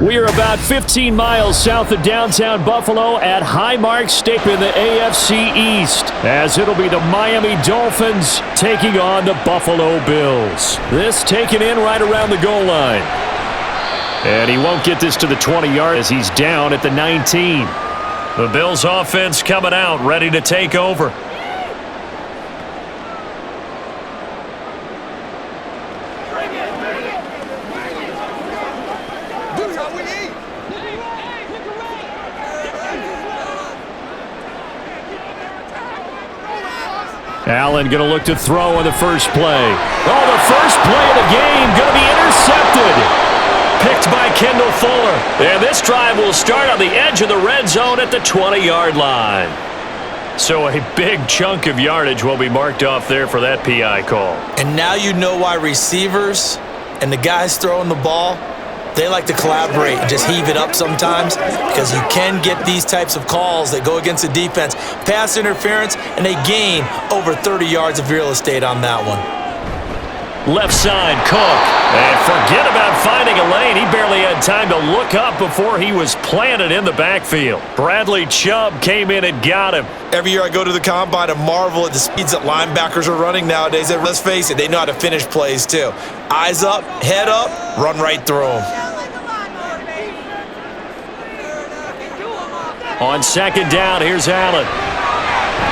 We are about 15 miles south of downtown Buffalo at Highmark Stadium in the AFC East, as it'll be the Miami Dolphins taking on the Buffalo Bills. This taken in right around the goal line. And he won't get this to the 20-yard as he's down at the 19. The Bills offense coming out, ready to take over. Allen going to look to throw on the first play. Oh, the first play of the game going to be intercepted. Picked by Kendall Fuller. And this drive will start on the edge of the red zone at the 20-yard line. So a big chunk of yardage will be marked off there for that PI call. And now you know why receivers and the guys throwing the ball, they like to collaborate and just heave it up sometimes, because you can get these types of calls that go against the defense. Pass interference, and they gain over 30 yards of real estate on that one. Left side, Cook. And forget about finding a lane. He barely had time to look up before he was planted in the backfield. Bradley Chubb came in and got him. Every year I go to the combine and marvel at the speeds that linebackers are running nowadays. And let's face it, they know how to finish plays too. Eyes up, head up, run right through them. On second down, here's Allen.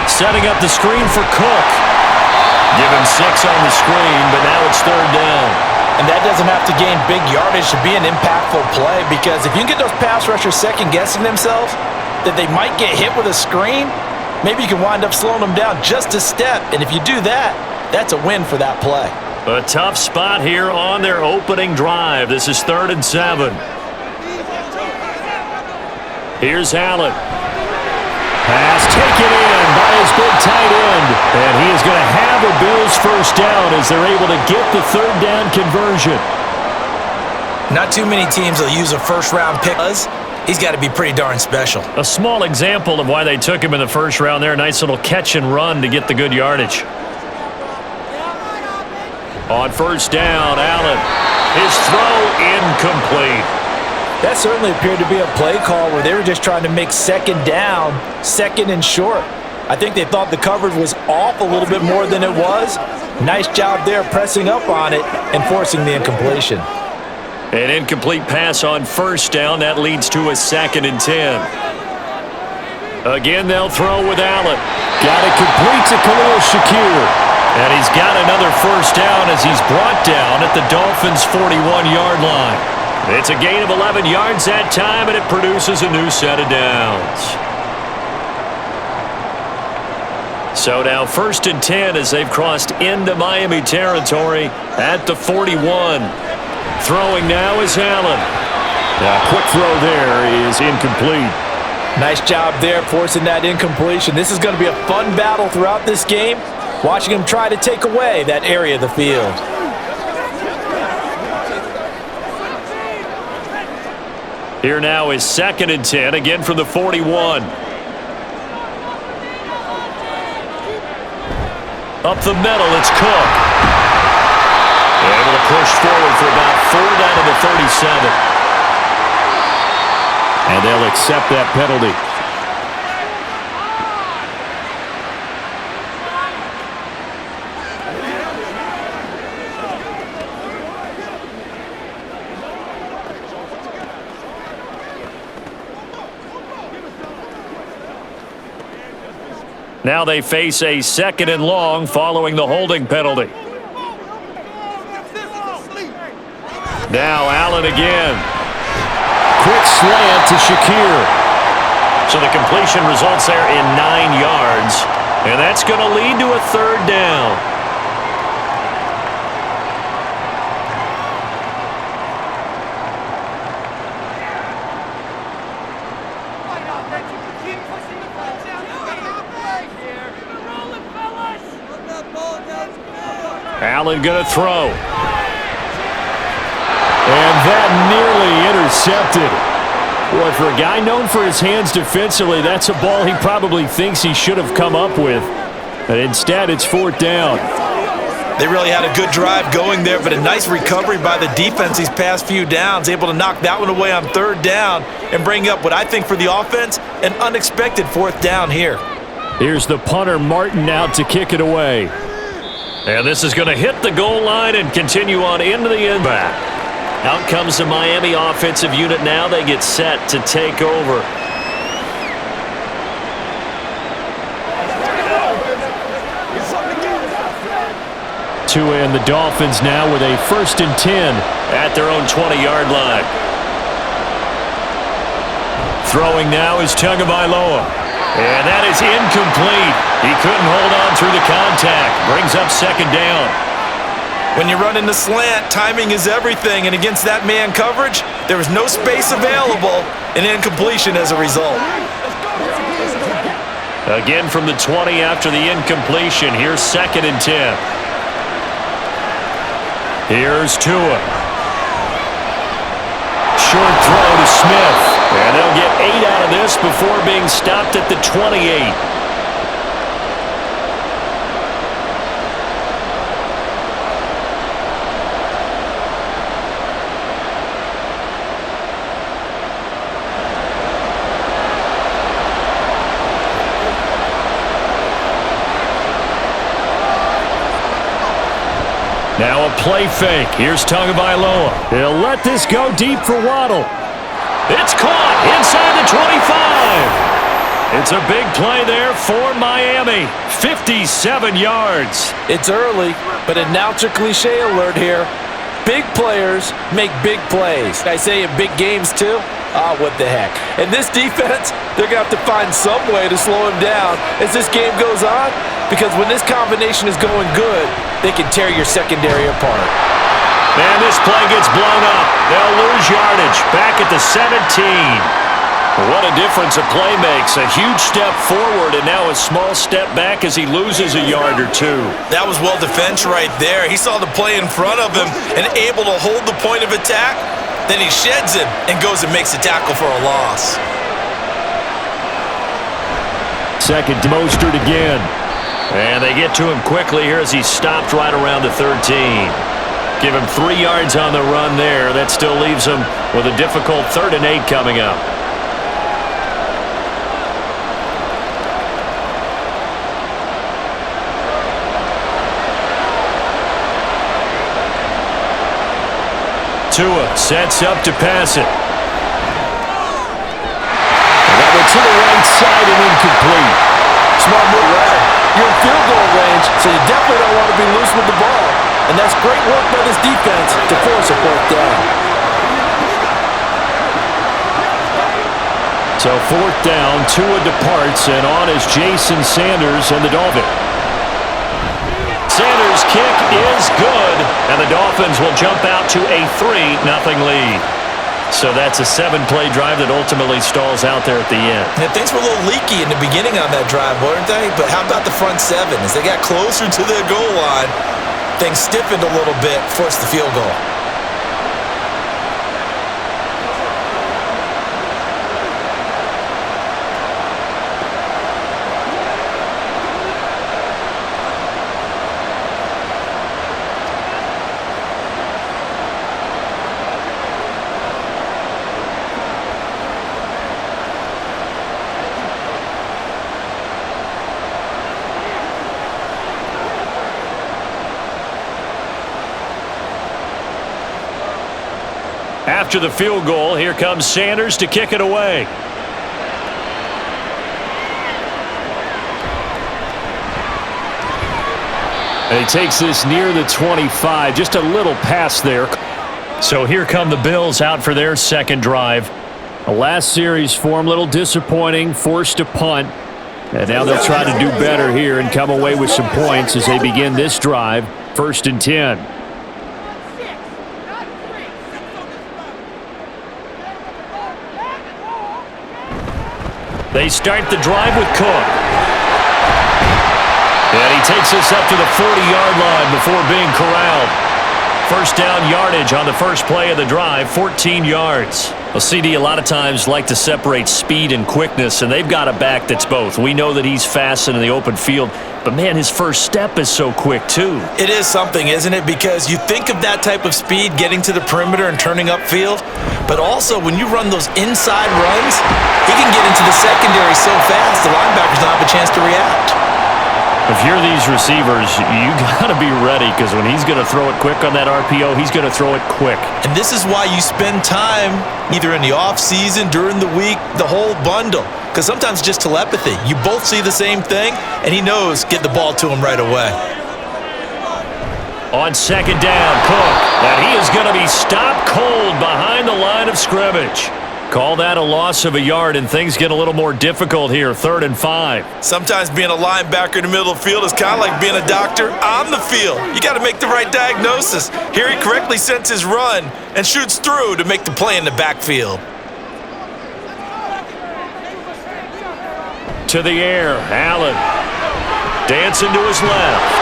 Setting up the screen for Cook. Give him 6 on the screen, but now it's third down. And that doesn't have to gain big yardage to be an impactful play, because if you can get those pass rushers second-guessing themselves that they might get hit with a screen, maybe you can wind up slowing them down just a step. And if you do that, that's a win for that play. A tough spot here on their opening drive. This is 3rd and 7. Here's Allen. Pass taken in by his big tight end. And he is going to have a Bills first down as they're able to get the 3rd down conversion. Not too many teams will use a first-round pick. He's got to be pretty darn special. A small example of why they took him in the first round there. Nice little catch and run to get the good yardage. On first down, Allen. His throw incomplete. That certainly appeared to be a play call where they were just trying to make second down, second and short. I think they thought the coverage was off a little bit more than it was. Nice job there pressing up on it and forcing the incompletion. An incomplete pass on first down. That leads to a 2nd and 10. Again, they'll throw with Allen. Got it complete to Khalil Shakir. And he's got another first down as he's brought down at the Dolphins' 41-yard line. It's a gain of 11 yards that time, and it produces a new set of downs. So now 1st and 10 as they've crossed into Miami territory at the 41. Throwing now is Allen. A quick throw there is incomplete. Nice job there forcing that incompletion. This is going to be a fun battle throughout this game, watching him try to take away that area of the field. Here now is 2nd and 10, again from the 41. Up the middle, it's Cook. Able to push forward for about 4 down to the 37. And they'll accept that penalty. Now they face a 2nd and long following the holding penalty. Now Allen again. Quick slant to Shakir. So the completion results there in 9 yards. And that's going to lead to a 3rd down. Allen going to throw. And that nearly intercepted. Boy, for a guy known for his hands defensively, that's a ball he probably thinks he should have come up with. But instead, it's 4th down. They really had a good drive going there, but a nice recovery by the defense these past few downs, able to knock that one away on third down and bring up what I think for the offense, an unexpected fourth down here. Here's the punter, Martin, out to kick it away. And this is going to hit the goal line and continue on into the end back. Out comes the Miami offensive unit now. They get set to take over. Tua and the Dolphins now with a 1st and 10 at their own 20-yard line. Throwing now is Tagovailoa. And that is incomplete. He couldn't hold on through the contact. Brings up 2nd down. When you run in the slant, timing is everything. And against that man coverage, there was no space available, and incompletion as a result. Again from the 20 after the incompletion. Here's 2nd and 10. Here's Tua. Short throw to Smith. And they'll get 8 out of this before being stopped at the 28. Now a play fake. Here's Tagovailoa. He'll let this go deep for Waddle. It's caught inside the 25. It's a big play there for Miami. 57 yards. It's early, but a Naucher cliche alert here. Big players make big plays. I say in big games too. Ah, what the heck. And this defense, they're going to have to find some way to slow him down as this game goes on, because when this combination is going good, they can tear your secondary apart. And this play gets blown up. They'll lose yardage. Back at the 17. What a difference a play makes. A huge step forward and now a small step back as he loses a yard or two. That was well defense right there. He saw the play in front of him and able to hold the point of attack. Then he sheds him and goes and makes a tackle for a loss. Second to Mostert again. And they get to him quickly here as he's stopped right around the 13. Give him 3 yards on the run there. That still leaves him with a difficult 3rd and 8 coming up. Tua sets up to pass it. That one to the right side and incomplete. Smart move, right? You're in field goal range, so you definitely don't want to be loose with the ball. And that's great work by this defense to force a 4th down. So 4th down, Tua departs, and on is Jason Sanders and the Dolphins. Sanders' kick is good, and the Dolphins will jump out to a 3-0 lead. So that's a 7-play drive that ultimately stalls out there at the end. Yeah, things were a little leaky in the beginning on that drive, weren't they? But how about the front 7? As they got closer to the goal line, things stiffened a little bit, forced the field goal. After the field goal, here comes Sanders to kick it away. And he takes this near the 25, just a little pass there. So here come the Bills out for their 2nd drive. The last series for them, a little disappointing, forced a punt. And now they'll try to do better here and come away with some points as they begin this drive, 1st and 10. They start the drive with Cook. And he takes this up to the 40-yard line before being corralled. First down yardage on the first play of the drive, 14 yards. Well, CD a lot of times like to separate speed and quickness, and they've got a back that's both. We know that he's fast in the open field, but, man, his first step is so quick, too. It is something, isn't it? Because you think of that type of speed getting to the perimeter and turning upfield, but also when you run those inside runs, he can get into the secondary so fast the linebackers don't have a chance to react. If you're these receivers, you got to be ready, because when he's going to throw it quick on that RPO, he's going to throw it quick. And this is why you spend time either in the offseason, during the week, the whole bundle. Because sometimes just telepathy. You both see the same thing, and he knows get the ball to him right away. On second down, Cook. And he is going to be stopped cold behind the line of scrimmage. Call that a loss of a yard, and things get a little more difficult here, 3rd and 5. Sometimes being a linebacker in the middle of the field is kind of like being a doctor on the field. You got to make the right diagnosis. Here he correctly sends his run and shoots through to make the play in the backfield. To the air, Allen. Dancing to his left.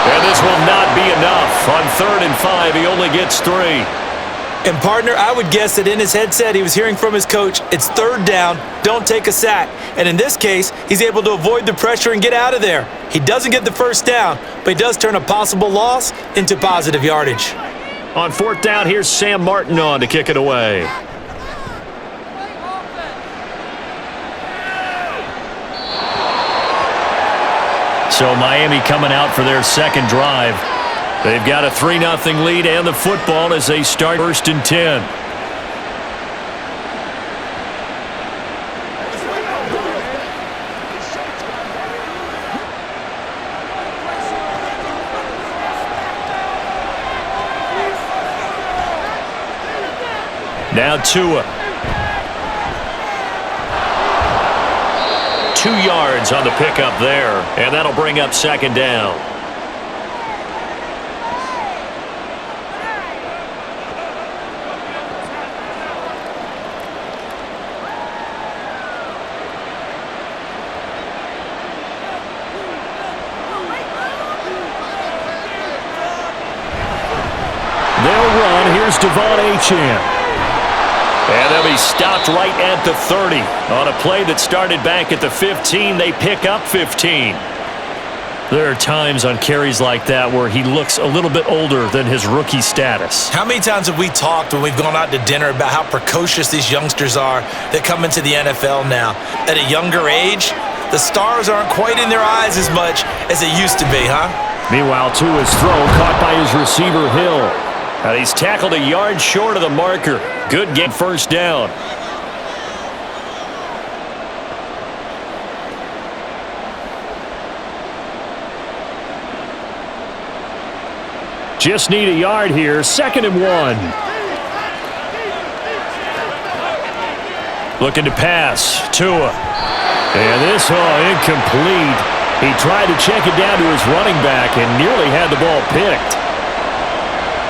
And this will not be enough. On 3rd and 5, he only gets 3. And, partner, I would guess that in his headset he was hearing from his coach, it's 3rd down, don't take a sack. And in this case, he's able to avoid the pressure and get out of there. He doesn't get the first down, but he does turn a possible loss into positive yardage. On 4th down, here's Sam Martin on to kick it away. So Miami coming out for their second drive. They've got a 3-0 lead and the football as they start 1st and 10. Now Tua. 2 yards on the pickup there, and that'll bring up 2nd down. They'll run. Here's Devon Achane. And they'll be stopped right at the 30. On a play that started back at the 15, they pick up 15. There are times on carries like that where he looks a little bit older than his rookie status. How many times have we talked when we've gone out to dinner about how precocious these youngsters are that come into the NFL now? At a younger age, the stars aren't quite in their eyes as much as they used to be, huh? Meanwhile, Tua's throw caught by his receiver, Hill. And he's tackled a yard short of the marker. Good game, 1st down. Just need a yard here. 2nd and 1. Looking to pass. Tua. And this, incomplete. He tried to check it down to his running back and nearly had the ball picked.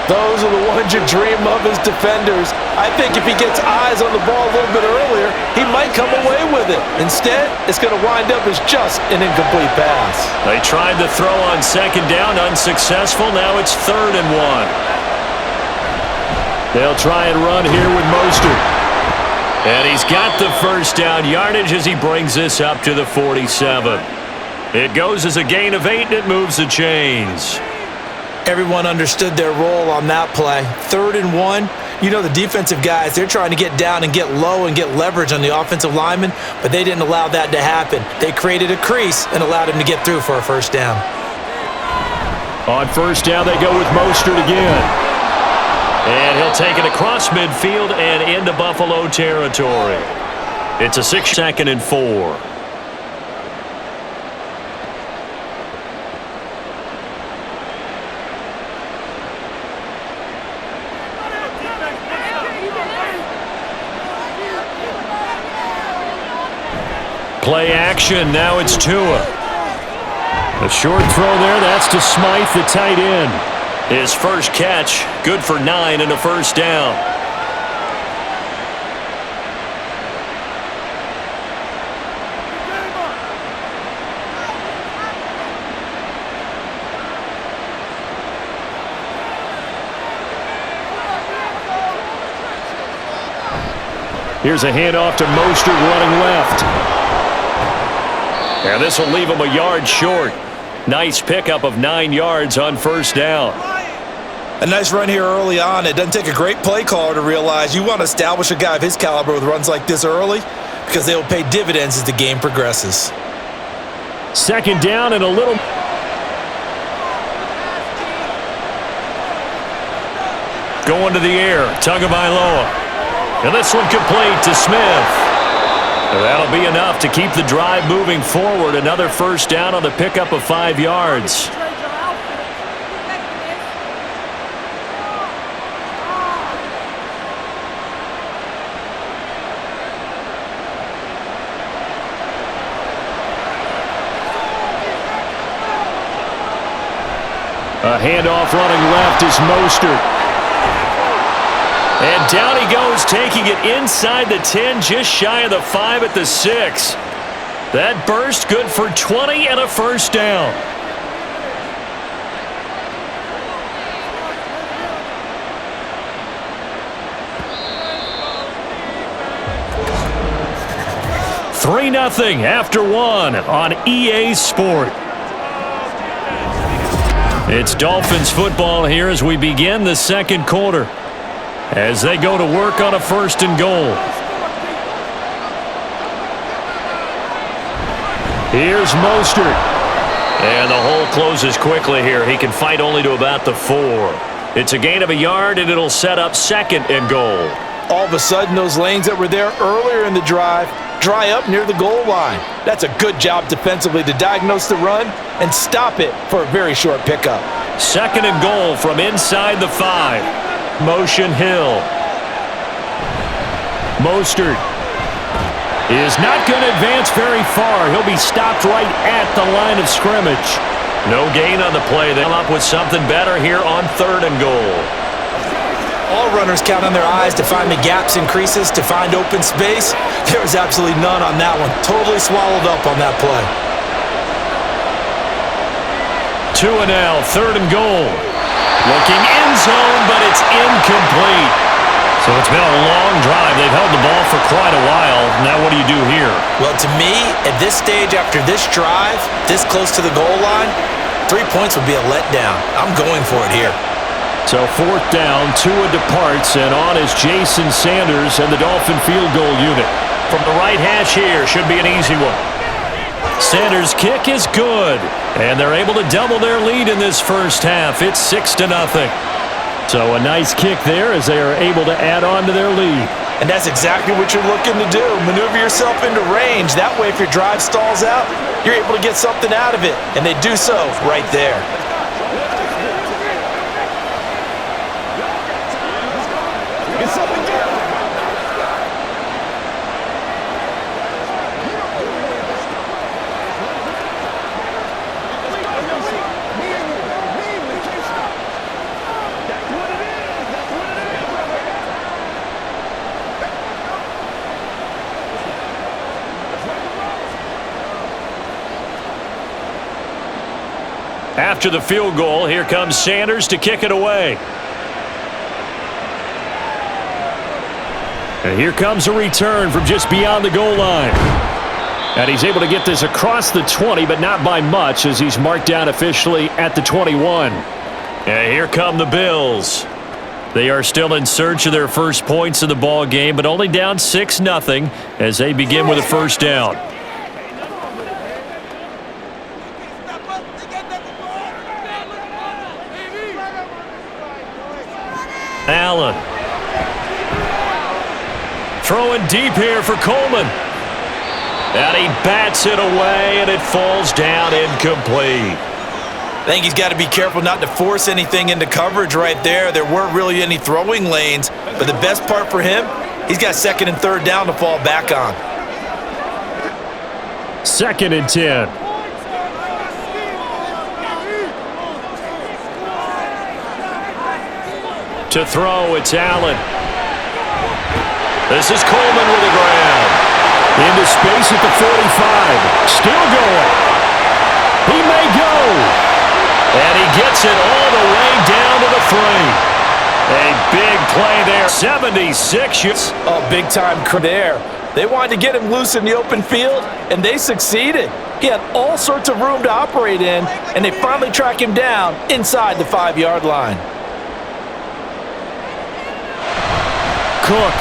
Those are the ones you dream of as defenders. I think if he gets eyes on the ball a little bit earlier, he might come away with it. Instead, it's going to wind up as just an incomplete pass. They tried to throw on 2nd down, unsuccessful. Now it's 3rd and 1. They'll try and run here with Mostert. And he's got the 1st down yardage as he brings this up to the 47. It goes as a gain of 8, and it moves the chains. Everyone understood their role on that play. 3rd and 1. You know the defensive guys, they're trying to get down and get low and get leverage on the offensive lineman, but they didn't allow that to happen. They created a crease and allowed him to get through for a 1st down. On 1st down, they go with Mostert again. And he'll take it across midfield and into Buffalo territory. It's a 2nd and 4. Play action, now it's Tua. A short throw there, that's to Smythe, the tight end. His first catch, good for 9 and a 1st down. Here's a handoff to Mostert running left. And this will leave him a yard short. Nice pickup of 9 yards on first down. A nice run here early on. It doesn't take a great play caller to realize you want to establish a guy of his caliber with runs like this early because they will pay dividends as the game progresses. Second down and a little. Going to the air, Tagovailoa. And this one complete to Smith. That'll be enough to keep the drive moving forward. Another first down on the pickup of 5 yards. A handoff running left is Mostert. And down he goes, taking it inside the 10, just shy of the 5 at the 6. That burst good for 20 and a first down. $3-0 after 1 on EA Sport. It's Dolphins football here as we begin the second quarter, as they go to work on a first and goal. Here's Mostert. And the hole closes quickly here. He can fight only to about the 4. It's a gain of a yard, and it'll set up second and goal. All of a sudden, those lanes that were there earlier in the drive dry up near the goal line. That's a good job defensively to diagnose the run and stop it for a very short pickup. Second and goal from inside the 5. Motion Hill. Mostert is not going to advance very far. He'll be stopped right at the line of scrimmage. No gain on the play. They'll come up with something better here on third and goal. All runners count on their eyes to find the gaps and creases, to find open space. There was absolutely none on that one. Totally swallowed up on that play. 2 and now, third and goal. Looking end zone, but it's incomplete. So it's been a long drive. They've held the ball for quite a while. Now what do you do here? Well, to me, at this stage after this drive, this close to the goal line, 3 points would be a letdown. I'm going for it here. So fourth down, Tua departs, and on is Jason Sanders and the Dolphin field goal unit. From the right hash here, should be an easy one. Sanders' kick is good, and they're able to double their lead in this first half. It's 6-0. So a nice kick there as they are able to add on to their lead. And that's exactly what you're looking to do. Maneuver yourself into range. That way, if your drive stalls out, you're able to get something out of it. And they do so right there. After the field goal, here comes Sanders to kick it away. And here comes a return from just beyond the goal line. And he's able to get this across the 20, but not by much, as he's marked down officially at the 21. And here come the Bills. They are still in search of their first points in the ball game, but only down 6-0 as they begin with a first down. Allen. Throwing deep here for Coleman. And he bats it away, and it falls down incomplete. I think he's got to be careful not to force anything into coverage right there. There weren't really any throwing lanes, but the best part for him, he's got second and third down to fall back on. 2nd and 10. To throw, it's Allen. This is Coleman with a grab. Into space at the 45. Still going. He may go. And he gets it all the way down to the 3. A big play there. 76 yards. Oh, big time there. They wanted to get him loose in the open field, and they succeeded. He had all sorts of room to operate in, and they finally track him down inside the 5-yard line. Cook.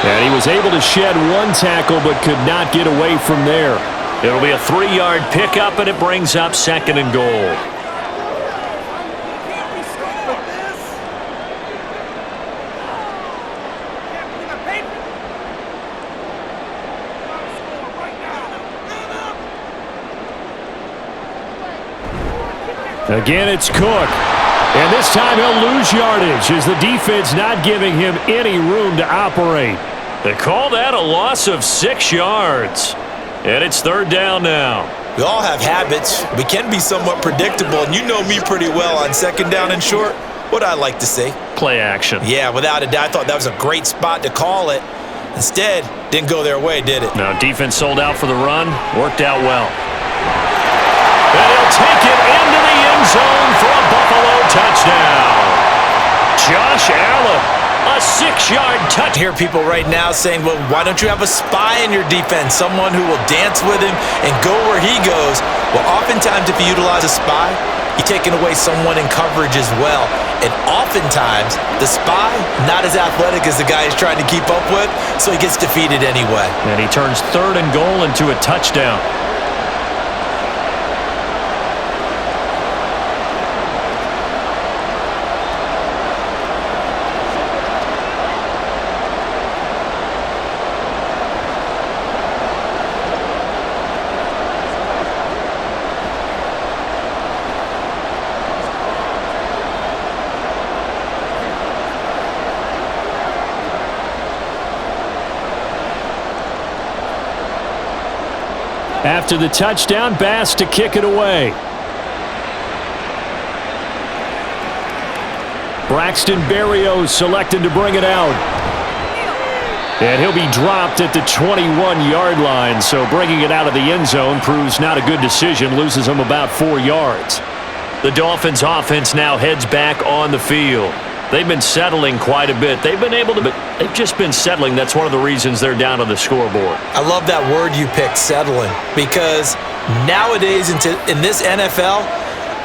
And he was able to shed one tackle but could not get away from there. It'll be a 3-yard pickup, and it brings up 2nd and goal. Again, it's Cook. And this time he'll lose yardage as the defense not giving him any room to operate. They call that a loss of 6 yards. And it's 3rd down now. We all have habits. We can be somewhat predictable, and you know me pretty well on 2nd down and short. What I like to see. Play action. Yeah, without a doubt. I thought that was a great spot to call it. Instead, didn't go their way, did it? No, defense sold out for the run. Worked out well. And he'll take it into the end zone for a Buffalo touchdown. Josh Allen, a 6-yard touch. I hear people right now saying, well, why don't you have a spy in your defense, someone who will dance with him and go where he goes? Well, oftentimes if you utilize a spy, you're taking away someone in coverage as well. And oftentimes, the spy, not as athletic as the guy he's trying to keep up with, so he gets defeated anyway. And he turns 3rd and goal into a touchdown. After the touchdown, Bass to kick it away. Braxton Berrios selected to bring it out. And he'll be dropped at the 21-yard line, so bringing it out of the end zone proves not a good decision, loses him about 4 yards. The Dolphins offense now heads back on the field. They've been settling quite a bit. They've just been settling. That's one of the reasons they're down on the scoreboard. I love that word you picked, settling, because nowadays in this NFL,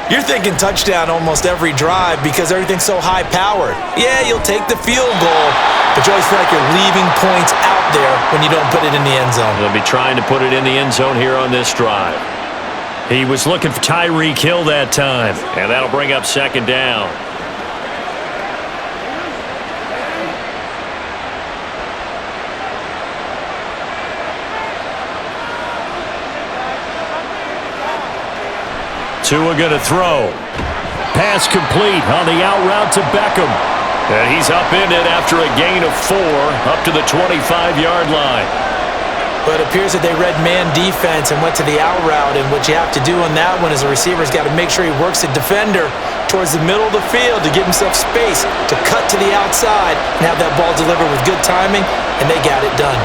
you're thinking touchdown almost every drive because everything's so high-powered. Yeah, you'll take the field goal, but you always feel like you're leaving points out there when you don't put it in the end zone. They'll be trying to put it in the end zone here on this drive. He was looking for Tyreek Hill that time, and that'll bring up 2nd down. Tua going to throw. Pass complete on the out route to Beckham. And he's upended after a gain of 4 up to the 25-yard line. But it appears that they read man defense and went to the out route, and what you have to do on that one is a receiver's got to make sure he works the defender towards the middle of the field to give himself space to cut to the outside and have that ball delivered with good timing, and they got it done.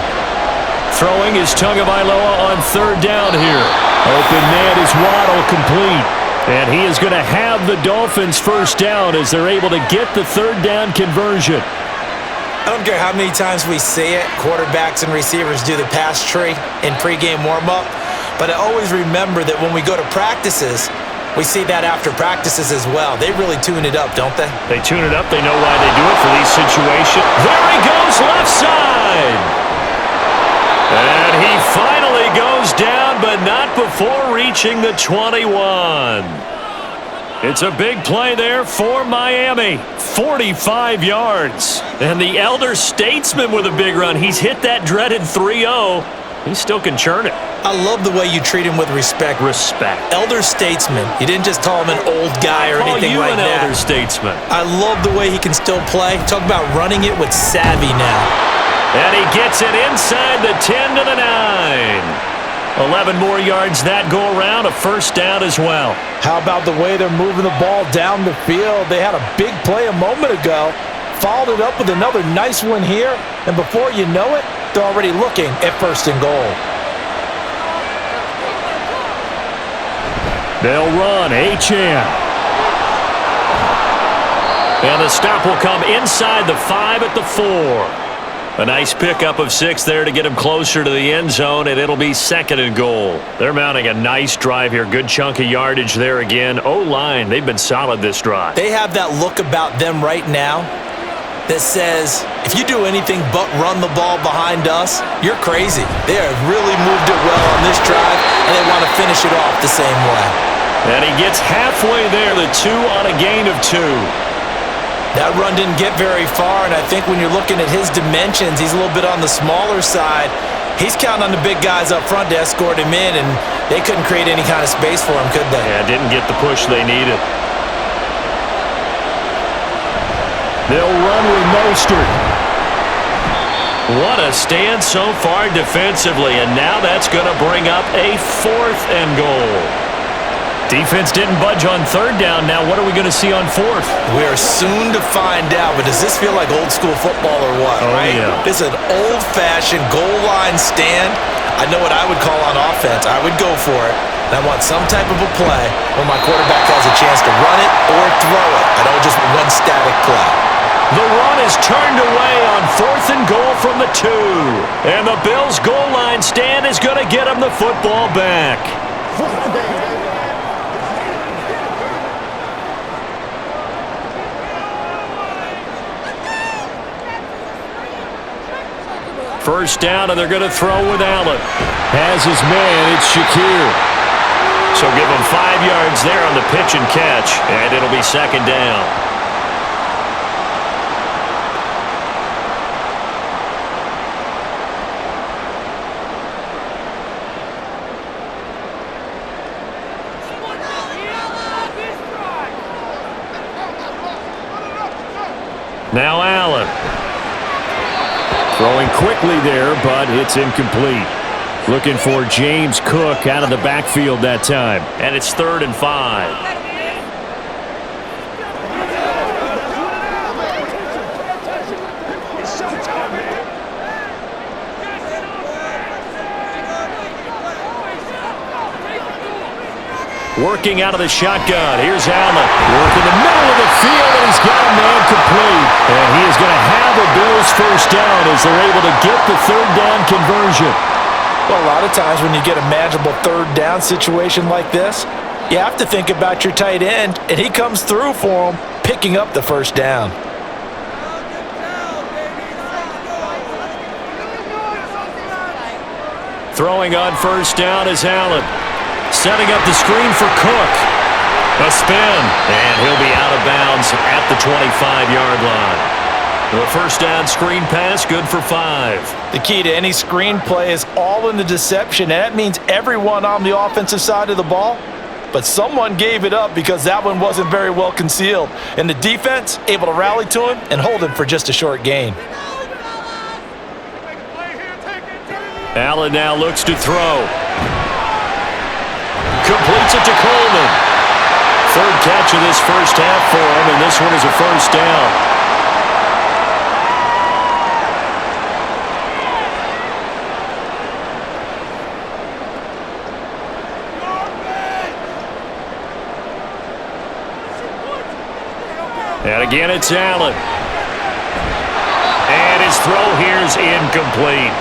Throwing is Tagovailoa on 3rd down here. Open man is Waddle, complete. And he is going to have the Dolphins 1st down as they're able to get the 3rd down conversion. I don't care how many times we say it, quarterbacks and receivers do the pass tree in pregame warm-up, but I always remember that when we go to practices, we see that after practices as well. They really tune it up, don't they? They tune it up. They know why they do it for these situations. There he goes, left side. And he finally goes down, but not before reaching the 21. It's a big play there for Miami. 45 yards. And the elder statesman with a big run. He's hit that dreaded 3-0. He still can churn it. I love the way you treat him with respect. Respect. Elder statesman. You didn't just call him an old guy or anything like that. Call you an elder statesman. I love the way he can still play. Talk about running it with savvy now. And he gets it inside the 10 to the 9. 11 more yards that go around, a 1st down as well. How about the way they're moving the ball down the field? They had a big play a moment ago, followed it up with another nice one here, and before you know it, they're already looking at 1st and goal. They'll run. Achane. And the stop will come inside the 5 at the 4. A nice pickup of 6 there to get him closer to the end zone, and it'll be 2nd and goal. They're mounting a nice drive here. Good chunk of yardage there again. O-line, they've been solid this drive. They have that look about them right now that says, if you do anything but run the ball behind us, you're crazy. They have really moved it well on this drive, and they want to finish it off the same way. And he gets halfway there, the 2 on a gain of 2. That run didn't get very far, and I think when you're looking at his dimensions, he's a little bit on the smaller side. He's counting on the big guys up front to escort him in, and they couldn't create any kind of space for him, could they? Yeah, didn't get the push they needed. They'll run with Mostert. What a stand so far defensively, and now that's going to bring up a 4th and goal. Defense didn't budge on 3rd down. Now what are we going to see on 4th? We are soon to find out, but does this feel like old school football or what? Oh, right? Yeah. This is an old-fashioned goal line stand. I know what I would call on offense. I would go for it. And I want some type of a play where my quarterback has a chance to run it or throw it. I don't just one static play. The run is turned away on 4th and goal from the 2. And the Bills' goal line stand is going to get him the football back. First down, and they're going to throw with Allen. Has his man, it's Shakir. So give him 5 yards there on the pitch and catch, and it'll be 2nd down. Now Allen. Throwing quickly there, but it's incomplete. Looking for James Cook out of the backfield that time. And it's 3rd and 5. Working out of the shotgun. Here's Allen. Working the middle of the field, and he's got a man complete. And he is going to have a Bills first down as they're able to get the 3rd down conversion. Well, a lot of times when you get a manageable 3rd down situation like this, you have to think about your tight end, and he comes through for him, picking up the first down. Throwing on first down is Allen. Setting up the screen for Cook. A spin, and he'll be out of bounds at the 25-yard line. The first down screen pass, good for 5. The key to any screen play is all in the deception, and that means everyone on the offensive side of the ball. But someone gave it up because that one wasn't very well concealed. And the defense able to rally to him and hold him for just a short gain. Allen now looks to throw. Completes it to Coleman. 3rd catch of this first half for him, and this one is a first down. And again, it's Allen. And his throw here is incomplete.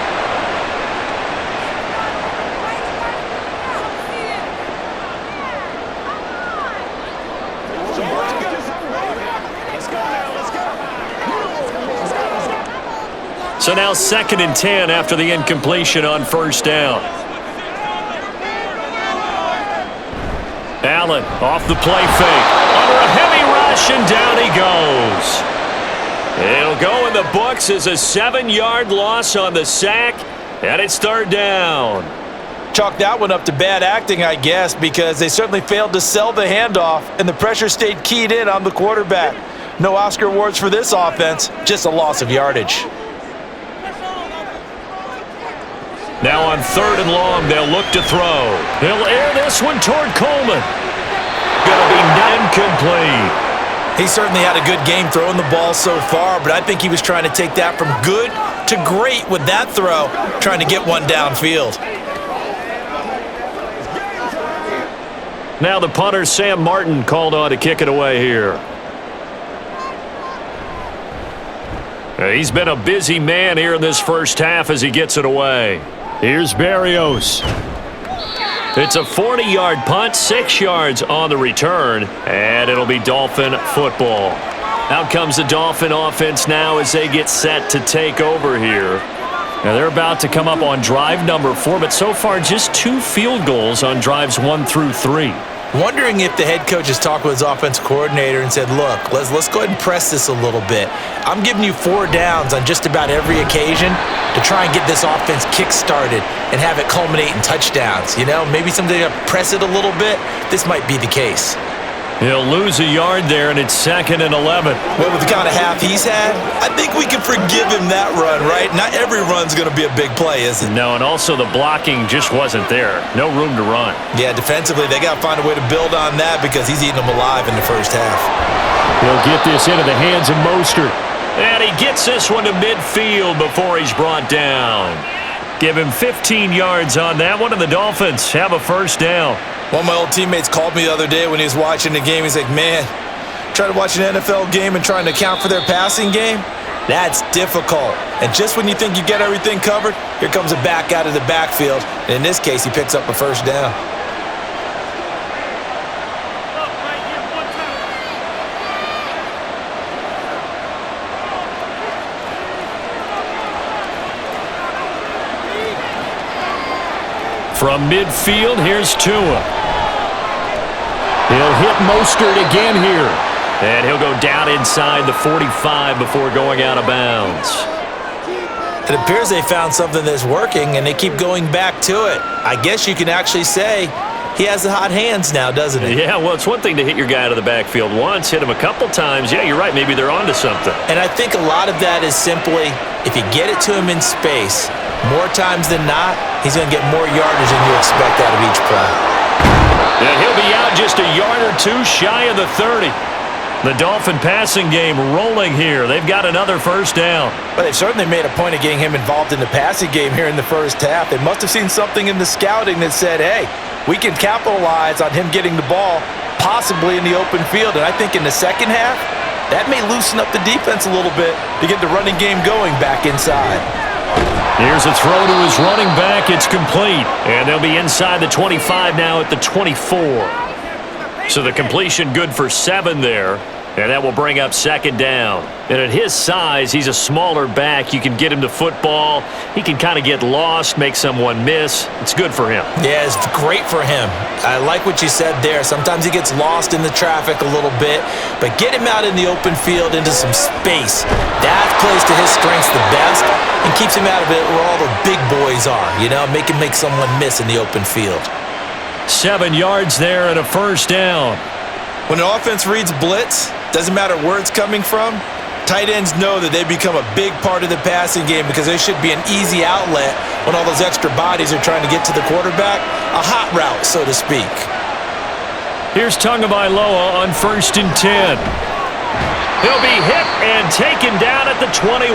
So now 2nd and 10 after the incompletion on first down. Allen off the play fake. Under a heavy rush, and down he goes. It'll go in the books as a 7-yard loss on the sack, and it's 3rd down. Chalk that one up to bad acting, I guess, because they certainly failed to sell the handoff, and the pressure stayed keyed in on the quarterback. No Oscar awards for this offense, just a loss of yardage. Now on 3rd and long, they'll look to throw. He'll air this one toward Coleman. Gonna be incomplete. He certainly had a good game throwing the ball so far, but I think he was trying to take that from good to great with that throw, trying to get one downfield. Now the punter, Sam Martin, called on to kick it away here. He's been a busy man here in this first half as he gets it away. Here's Berrios. It's a 40-yard punt, 6 yards on the return, and it'll be Dolphin football. Out comes the Dolphin offense now as they get set to take over here. Now they're about to come up on drive number 4, but so far just 2 field goals on drives 1 through 3. Wondering if the head coach has talked with his offensive coordinator and said, look, let's go ahead and press this a little bit. I'm giving you 4 downs on just about every occasion to try and get this offense kick-started and have it culminate in touchdowns. You know, maybe someday to press it a little bit. This might be the case. He'll lose a yard there, and it's 2nd and 11. Well, with the kind of half he's had, I think we can forgive him that run, right? Not every run's going to be a big play, is it? No, and also the blocking just wasn't there. No room to run. Yeah, defensively, they got to find a way to build on that because he's eating them alive in the first half. He'll get this into the hands of Mostert. And he gets this one to midfield before he's brought down. Give him 15 yards on that one, and the Dolphins have a first down. One of my old teammates called me the other day when he was watching the game. He's like, man, trying to watch an NFL game and trying to account for their passing game, that's difficult. And just when you think you get everything covered, here comes a back out of the backfield. And in this case, he picks up a first down. From midfield, here's Tua. He'll hit Mostert again here. And he'll go down inside the 45 before going out of bounds. It appears they found something that's working, and they keep going back to it. I guess you can actually say he has the hot hands now, doesn't he? Yeah, well, it's one thing to hit your guy out of the backfield once, hit him a couple times. Yeah, you're right. Maybe they're onto something. And I think a lot of that is simply if you get it to him in space, more times than not, he's going to get more yardage than you expect out of each play. And he'll be out just a yard or 2 shy of the 30. The Dolphin passing game rolling here. They've got another first down. But they've certainly made a point of getting him involved in the passing game here in the first half. They must have seen something in the scouting that said, hey, we can capitalize on him getting the ball possibly in the open field. And I think in the second half, that may loosen up the defense a little bit to get the running game going back inside. Here's a throw to his running back. It's complete. And they'll be inside the 25 now at the 24. So the completion good for 7 there. And that will bring up second down. And at his size, he's a smaller back. You can get him to football. He can kind of get lost, make someone miss. It's good for him. Yeah, it's great for him. I like what you said there. Sometimes he gets lost in the traffic a little bit. But get him out in the open field into some space. That plays to his strengths the best and keeps him out of it where all the big boys are. You know, make him make someone miss in the open field. 7 yards there and a first down. When an offense reads blitz, doesn't matter where it's coming from, tight ends know that they become a big part of the passing game because there should be an easy outlet when all those extra bodies are trying to get to the quarterback. A hot route, so to speak. Here's Tagovailoa on 1st and 10. He'll be hit and taken down at the 21.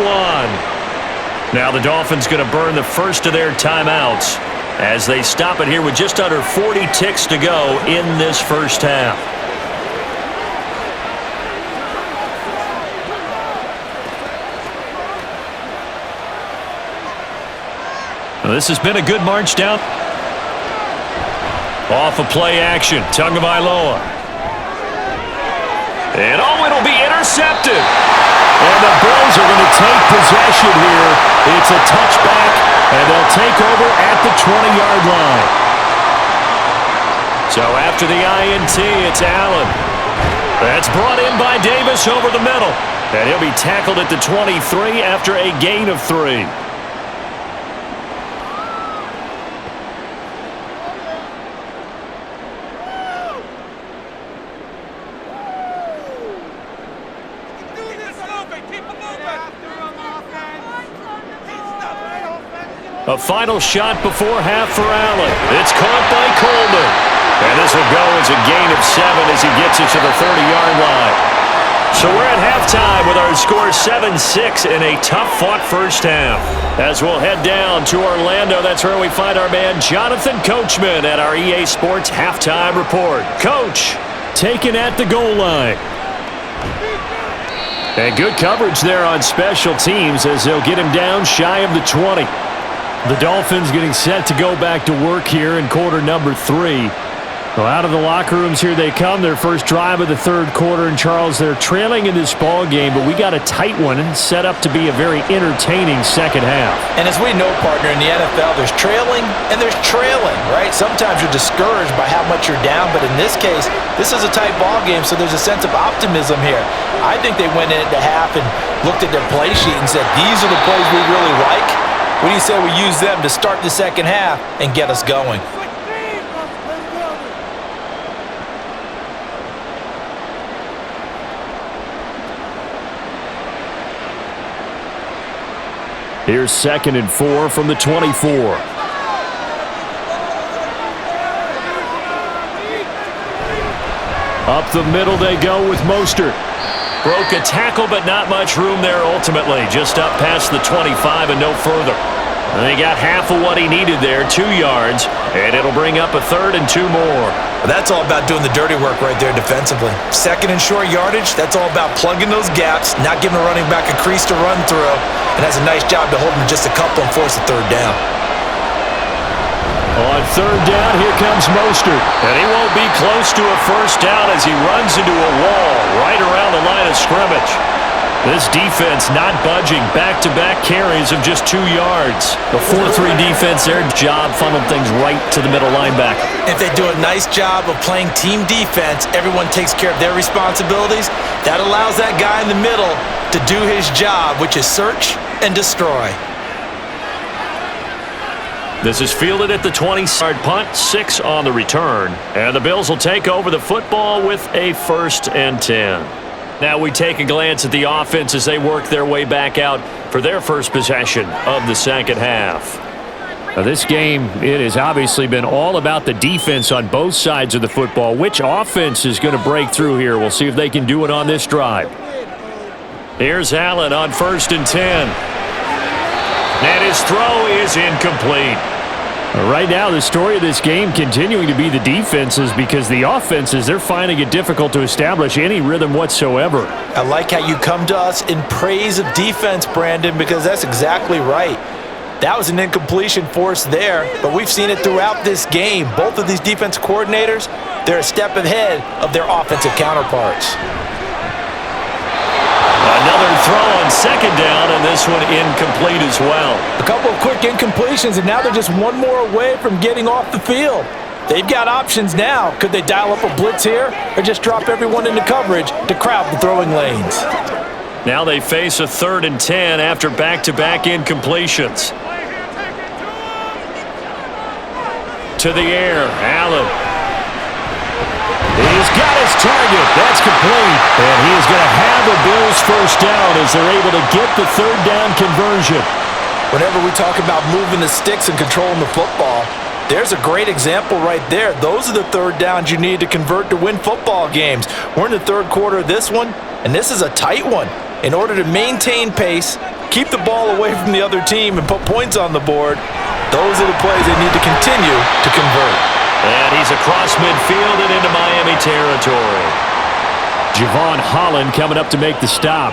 Now the Dolphins going to burn the first of their timeouts as they stop it here with just under 40 ticks to go in this first half. Well, this has been a good march down. Off of play action, Tagovailoa. And it'll be intercepted. And the Bills are going to take possession here. It's a touchback, and they'll take over at the 20-yard line. So after the INT, it's Allen. That's brought in by Davis over the middle. And he'll be tackled at the 23 after a gain of 3. A final shot before half for Allen. It's caught by Coleman. And this will go as a gain of 7 as he gets it to the 30-yard line. So we're at halftime with our score 7-6 in a tough-fought first half. As we'll head down to Orlando, that's where we find our man Jonathan Coachman at our EA Sports Halftime Report. Coach, taken at the goal line. And good coverage there on special teams as they'll get him down shy of the 20. The Dolphins getting set to go back to work here in quarter number 3. Well, out of the locker rooms here they come, their first drive of the third quarter. And, Charles, they're trailing in this ball game, but we got a tight one set up to be a very entertaining second half. And as we know, partner, in the NFL, there's trailing and there's trailing, right? Sometimes you're discouraged by how much you're down, but in this case, this is a tight ball game, so there's a sense of optimism here. I think they went into half and looked at their play sheet and said, these are the plays we really like. What do you say we use them to start the second half and get us going? Here's 2nd and 4 from the 24. Up the middle they go with Mostert. Broke a tackle, but not much room there ultimately. Just up past the 25 and no further. And they got half of what he needed there, 2 yards, and it'll bring up a 3rd and 2 more. Well, that's all about doing the dirty work right there defensively. 2nd and short yardage, that's all about plugging those gaps, not giving a running back a crease to run through, and has a nice job to hold him just a couple and force a 3rd down. On 3rd down, here comes Mostert, and he won't be close to a first down as he runs into a wall right around the line of scrimmage. This defense not budging. Back-to-back carries of just 2 yards. The 4-3 defense, their job funneled things right to the middle linebacker. If they do a nice job of playing team defense, everyone takes care of their responsibilities. That allows that guy in the middle to do his job, which is search and destroy. This is fielded at the 20-yard punt, 6 on the return. And the Bills will take over the football with a 1st and 10. Now we take a glance at the offense as they work their way back out for their first possession of the second half. Now this game, it has obviously been all about the defense on both sides of the football. Which offense is going to break through here? We'll see if they can do it on this drive. Here's Allen on 1st and 10. And his throw is incomplete. Right now, the story of this game continuing to be the defenses because the offenses, they're finding it difficult to establish any rhythm whatsoever. I like how you come to us in praise of defense, Brandon, because that's exactly right. That was an incompletion forced there, but we've seen it throughout this game. Both of these defense coordinators, they're a step ahead of their offensive counterparts. Another throw on 2nd down, and this one incomplete as well. A couple of quick incompletions, and now they're just one more away from getting off the field. They've got options now. Could they dial up a blitz here or just drop everyone into coverage to crowd the throwing lanes? Now they face a 3rd and 10 after back-to-back incompletions. To the air, Allen. He's got his target. That's complete. And he is going to have the Bills first down as they're able to get the 3rd down conversion. Whenever we talk about moving the sticks and controlling the football, there's a great example right there. Those are the 3rd downs you need to convert to win football games. We're in the 3rd quarter of this one, and this is a tight one. In order to maintain pace, keep the ball away from the other team, and put points on the board, those are the plays they need to continue to convert. And he's across midfield and into Miami territory. Javon Holland coming up to make the stop.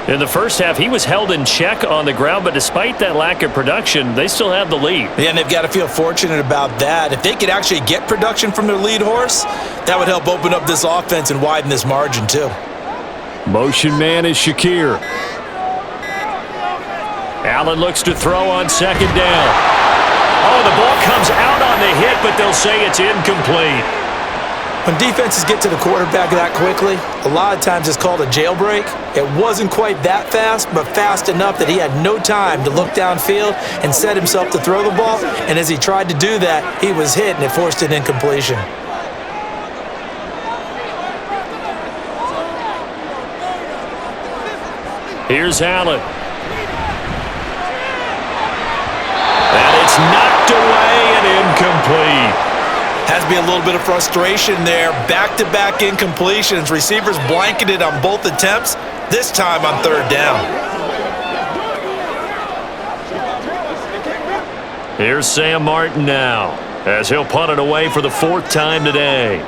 In the first half, he was held in check on the ground, but despite that lack of production, they still have the lead. Yeah, and they've got to feel fortunate about that. If they could actually get production from their lead horse, that would help open up this offense and widen this margin too. Motion man is Shakir. Allen looks to throw on 2nd down. Oh, the ball comes out on the hit, but they'll say it's incomplete. When defenses get to the quarterback that quickly, a lot of times it's called a jailbreak. It wasn't quite that fast, but fast enough that he had no time to look downfield and set himself to throw the ball. And as he tried to do that, he was hit, and it forced an incompletion. Here's Allen. And it's knocked away and incomplete. Has to be a little bit of frustration there. Back-to-back incompletions. Receivers blanketed on both attempts, this time on 3rd down. Here's Sam Martin now, as he'll punt it away for the 4th time today.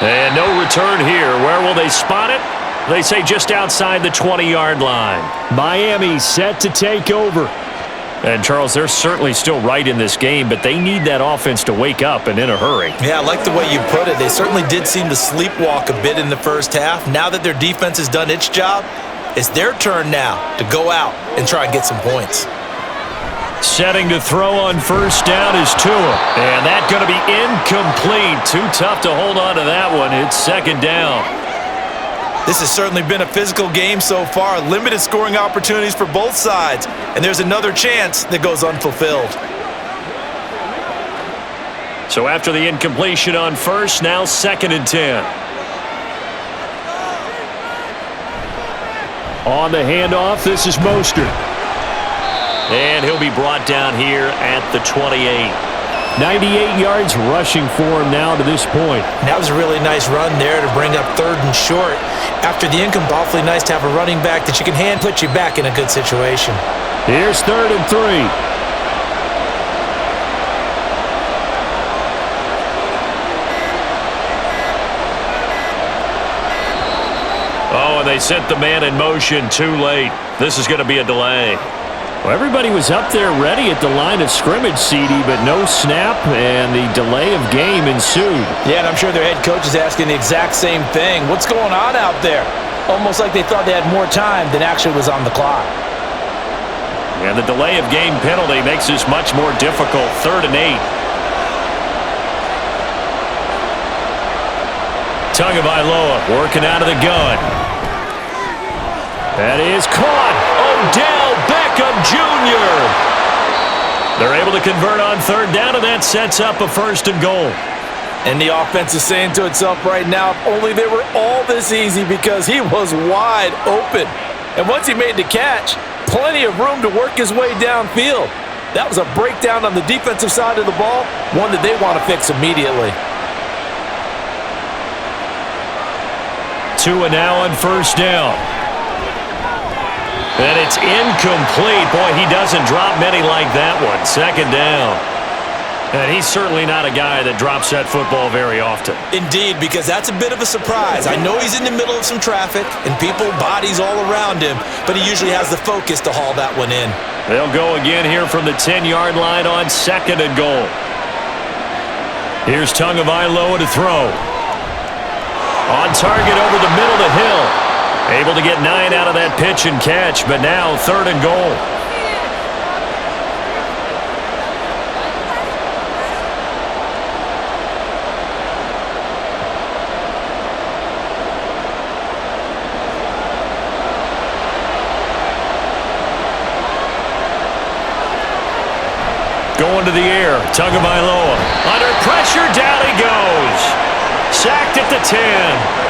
And no return here. Where will they spot it? They say just outside the 20-yard line. Miami set to take over. And, Charles, they're certainly still right in this game, but they need that offense to wake up and in a hurry. Yeah, I like the way you put it. They certainly did seem to sleepwalk a bit in the first half. Now that their defense has done its job, it's their turn now to go out and try and get some points. Setting to throw on first down is Tua. And that's going to be incomplete. Too tough to hold on to that one. It's second down. This has certainly been a physical game so far. Limited scoring opportunities for both sides. And there's another chance that goes unfulfilled. So after the incompletion on first, now 2nd and 10. On the handoff, this is Mostert. And he'll be brought down here at the 28. 98 yards rushing for him now to this point. That was a really nice run there to bring up 3rd and short. After the income, awfully nice to have a running back that you can hand put you back in a good situation. Here's 3rd and 3. Oh, and they sent the man in motion too late. This is going to be a delay. Well, everybody was up there ready at the line of scrimmage, CD, but no snap, and the delay of game ensued. Yeah, and I'm sure their head coach is asking the exact same thing. What's going on out there? Almost like they thought they had more time than actually was on the clock. And the delay of game penalty makes this much more difficult. 3rd and 8. Tagovailoa working out of the gun. That is caught. Odell Beckham Jr. They're able to convert on 3rd down, and that sets up a 1st and goal. And the offense is saying to itself right now, if only they were all this easy, because he was wide open. And once he made the catch, plenty of room to work his way downfield. That was a breakdown on the defensive side of the ball, one that they want to fix immediately. Tua now on 1st down. And it's incomplete. Boy, he doesn't drop many like that one. 2nd down. And he's certainly not a guy that drops that football very often. Indeed, because that's a bit of a surprise. I know he's in the middle of some traffic and people, bodies all around him, but he usually has the focus to haul that one in. They'll go again here from the 10-yard line on 2nd and goal. Here's Tagovailoa to throw. On target over the middle to Hill. Able to get 9 out of that pitch and catch, but now 3rd and goal. Going to the air, Tagovailoa. Under pressure, down he goes. Sacked at the 10.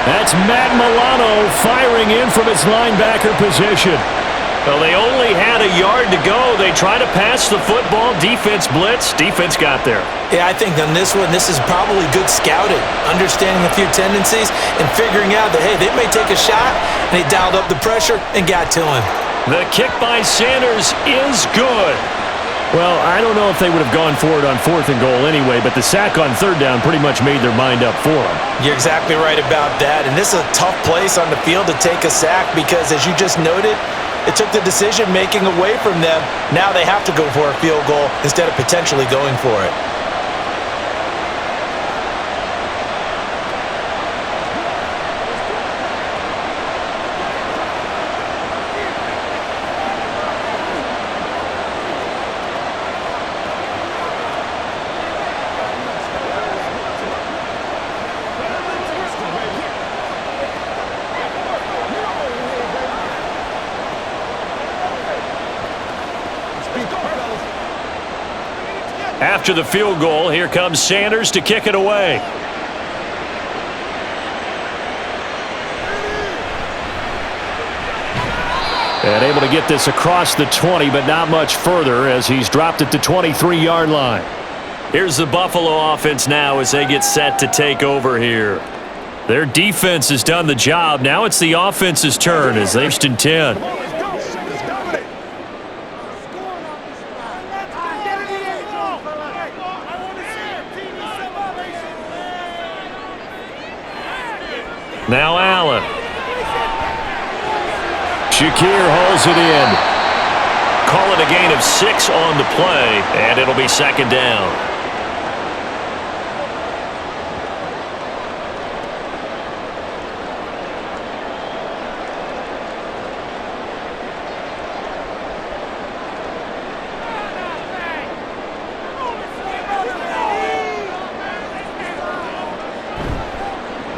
That's Matt Milano firing in from his linebacker position. Well, they only had a yard to go. They tried to pass the football. Defense blitz. Defense got there. Yeah, I think on this one, this is probably good scouting, understanding a few tendencies and figuring out that, hey, they may take a shot, and he dialed up the pressure and got to him. The kick by Sanders is good. Well, I don't know if they would have gone for it on 4th and goal anyway, but the sack on 3rd down pretty much made their mind up for them. You're exactly right about that, and this is a tough place on the field to take a sack because, as you just noted, it took the decision-making away from them. Now they have to go for a field goal instead of potentially going for it. After the field goal, here comes Sanders to kick it away. And able to get this across the 20, but not much further as he's dropped it to 23-yard line. Here's the Buffalo offense now as they get set to take over here. Their defense has done the job. Now it's the offense's turn as they're in 10. Now Allen. Shakir holds it in. Call it a gain of 6 on the play, and it'll be second down.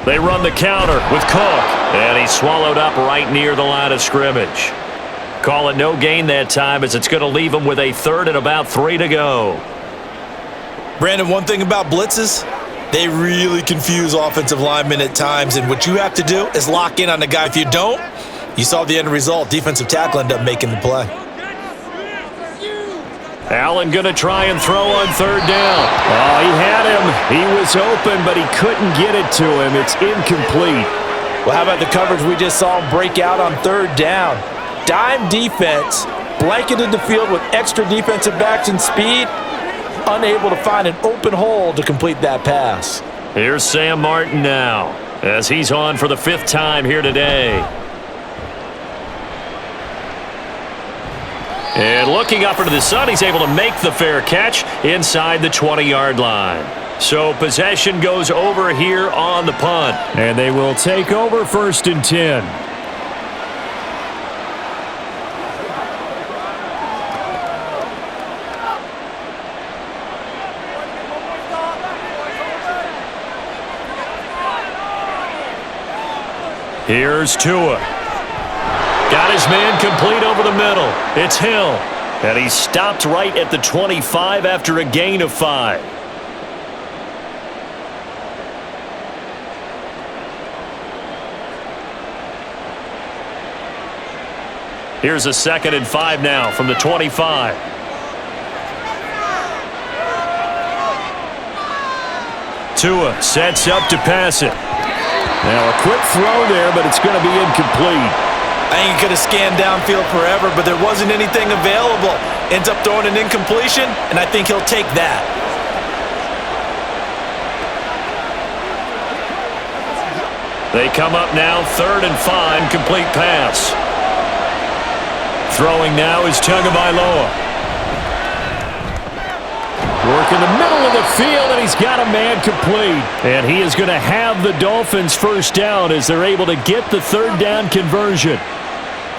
They run the counter with Cook, and he's swallowed up right near the line of scrimmage. Call it no gain that time, as it's going to leave him with a third and about 3 to go. Brandon, one thing about blitzes, they really confuse offensive linemen at times, and what you have to do is lock in on the guy. If you don't, you saw the end result. Defensive tackle ended up making the play. Allen going to try and throw on third down. Oh, he had him. He was open, but he couldn't get it to him. It's incomplete. Well, how about the coverage we just saw him break out on third down? Dime defense, blanketed the field with extra defensive backs and speed, unable to find an open hole to complete that pass. Here's Sam Martin now, as he's on for the 5th time here today. And looking up into the sun, he's able to make the fair catch inside the 20-yard line. So possession goes over here on the punt. And they will take over 1st and 10. Here's Tua. Got his man complete over the middle. It's Hill. And he stopped right at the 25 after a gain of 5. Here's a 2nd and 5 now from the 25. Tua sets up to pass it. Now a quick throw there, but it's going to be incomplete. I think he could have scanned downfield forever, but there wasn't anything available. Ends up throwing an incompletion, and I think he'll take that. They come up now, 3rd and 5, complete pass. Throwing now is Tagovailoa. Work in the middle of the field, and he's got a man complete. And he is going to have the Dolphins first down as they're able to get the 3rd down conversion.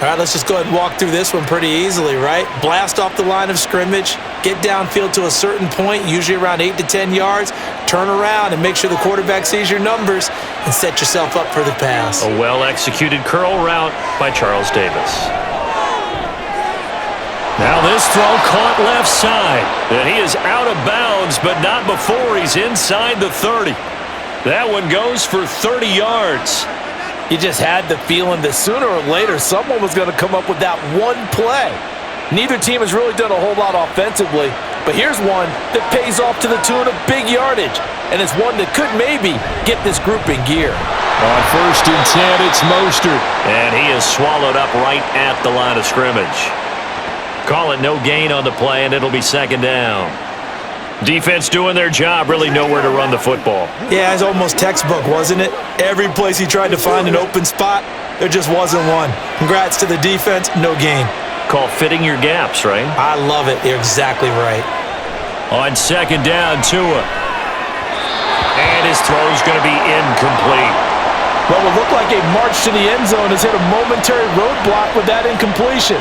All right, let's just go ahead and walk through this one pretty easily, right? Blast off the line of scrimmage, get downfield to a certain point, usually around 8 to 10 yards, turn around and make sure the quarterback sees your numbers and set yourself up for the pass. A well-executed curl route by Charles Davis. Now this throw caught left side. And he is out of bounds, but not before he's inside the 30. That one goes for 30 yards. You just had the feeling that sooner or later someone was going to come up with that one play. Neither team has really done a whole lot offensively, but here's one that pays off to the tune of big yardage, and it's one that could maybe get this group in gear. On 1st and 10, it's Mostert, and he is swallowed up right at the line of scrimmage. Call it no gain on the play, and it'll be 2nd down. Defense doing their job, really nowhere to run the football. Yeah, it's almost textbook, wasn't it? Every place he tried to find an open spot, there just wasn't one. Congrats to the defense, no gain. Call fitting your gaps, right? I love it. You're exactly right. On 2nd down, Tua. And his throw's going to be incomplete. What will look like a march to the end zone has hit a momentary roadblock with that incompletion.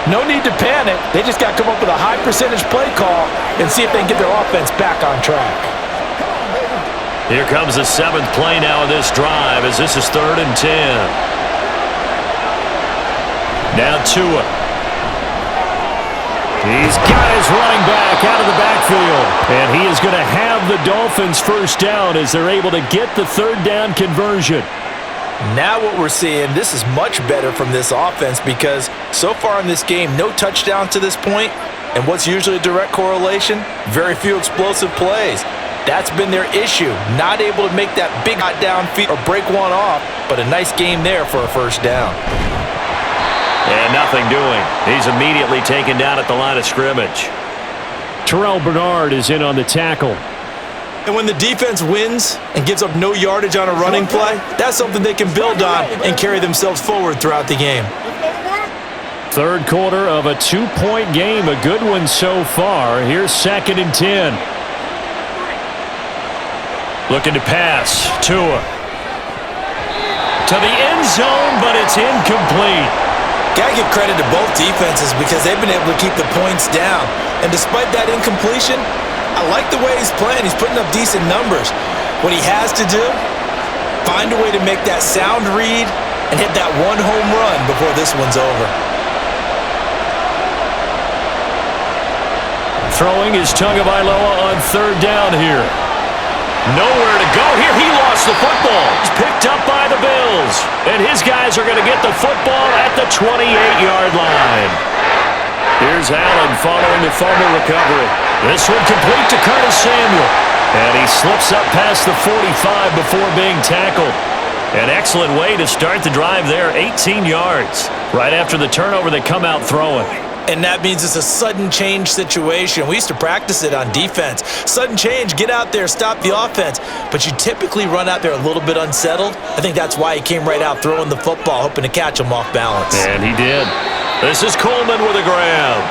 No need to panic. They just got to come up with a high percentage play call and see if they can get their offense back on track. Here comes the 7th play now of this drive as this is 3rd and 10. Now Tua. He's got his running back out of the backfield. And he is going to have the Dolphins first down as they're able to get the 3rd down conversion. Now what we're seeing, this is much better from this offense because so far in this game, no touchdowns to this point, and what's usually a direct correlation? Very few explosive plays. That's been their issue, not able to make that big hot downfield or break one off, but a nice game there for a first down. And nothing doing. He's immediately taken down at the line of scrimmage. Terrell Bernard is in on the tackle. And when the defense wins and gives up no yardage on a running play, that's something they can build on and carry themselves forward throughout the game. Third quarter of a 2-point game, a good one so far. Here's 2nd and 10. Looking to pass. Tua. To the end zone, but it's incomplete. Gotta give credit to both defenses because they've been able to keep the points down. And despite that incompletion, I like the way he's playing. He's putting up decent numbers. What he has to do, find a way to make that sound read and hit that one home run before this one's over. Throwing is Tagovailoa on 3rd down here. Nowhere to go here. He lost the football. It's picked up by the Bills. And his guys are going to get the football at the 28-yard line. Here's Allen following the fumble recovery. This one complete to Curtis Samuel. And he slips up past the 45 before being tackled. An excellent way to start the drive there, 18 yards. Right after the turnover, they come out throwing. And that means it's a sudden change situation. We used to practice it on defense. Sudden change, get out there, stop the offense. But you typically run out there a little bit unsettled. I think that's why he came right out throwing the football, hoping to catch him off balance. And he did. This is Coleman with a grab.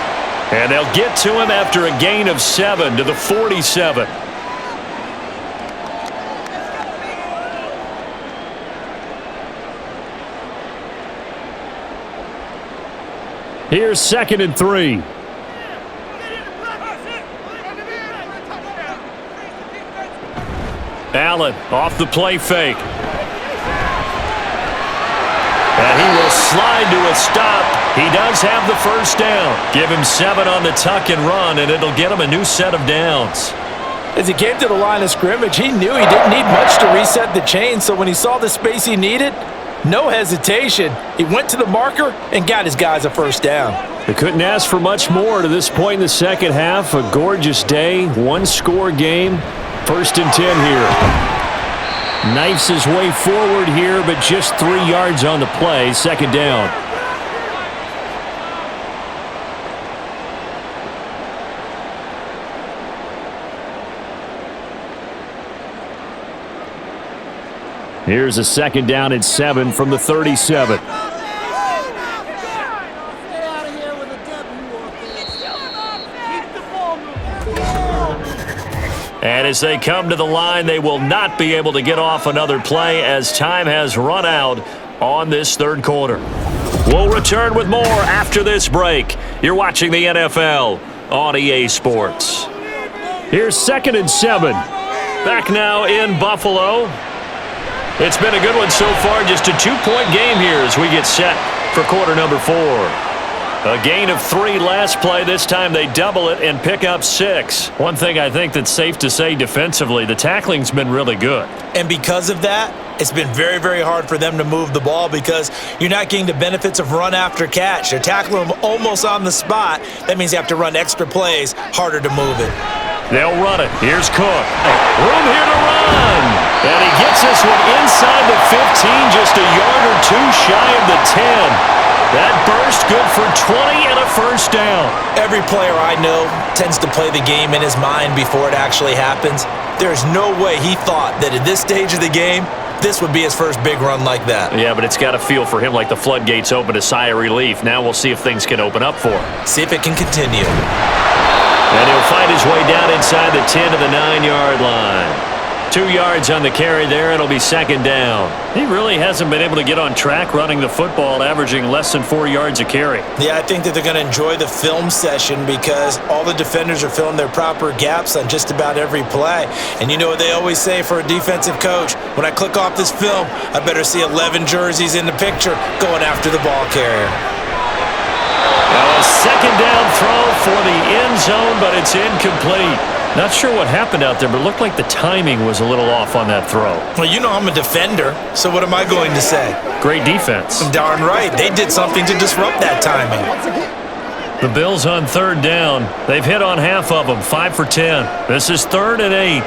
And they'll get to him after a gain of 7 to the 47. Here's 2nd and 3. Allen off the play fake. And he will slide to a stop. He does have the first down. Give him 7 on the tuck and run, and it'll get him a new set of downs. As he came to the line of scrimmage, he knew he didn't need much to reset the chain, so when he saw the space he needed, no hesitation. He went to the marker and got his guys a first down. They couldn't ask for much more to this point in the second half. A gorgeous day, one-score game. 1st and 10 here. Knifes his way forward here, but just 3 yards on the play. 2nd down. Here's a 2nd down and 7 from the 37. And as they come to the line, they will not be able to get off another play as time has run out on this 3rd quarter. We'll return with more after this break. You're watching the NFL on EA Sports. Here's 2nd and 7. Back now in Buffalo. It's been a good one so far. Just a 2-point game here as we get set for quarter number 4. A gain of 3 last play. This time they double it and pick up 6. One thing I think that's safe to say defensively, the tackling's been really good. And because of that, it's been very, very hard for them to move the ball because you're not getting the benefits of run after catch. They're tackling them almost on the spot. That means you have to run extra plays, harder to move it. They'll run it. Here's Cook. Room here to run. And he gets this one inside the 15, just a yard or 2 shy of the 10. That burst good for 20 and a first down. Every player I know tends to play the game in his mind before it actually happens. There's no way he thought that at this stage of the game, this would be his first big run like that. Yeah, but it's got to feel for him like the floodgates open, a sigh of relief. Now we'll see if things can open up for him. See if it can continue. And he'll find his way down inside the 10 to the 9-yard line. 2 yards on the carry there. It'll be 2nd down. He really hasn't been able to get on track running the football, averaging less than 4 yards a carry. Yeah, I think that they're going to enjoy the film session because all the defenders are filling their proper gaps on just about every play. And you know what they always say for a defensive coach? When I click off this film, I better see 11 jerseys in the picture going after the ball carrier. Now a 2nd down throw for the end zone, but it's incomplete. Not sure what happened out there, but it looked like the timing was a little off on that throw. Well, you know I'm a defender, so what am I going to say? Great defense. Darn right. They did something to disrupt that timing. The Bills on 3rd down. They've hit on half of them, 5 for 10. This is 3rd and 8.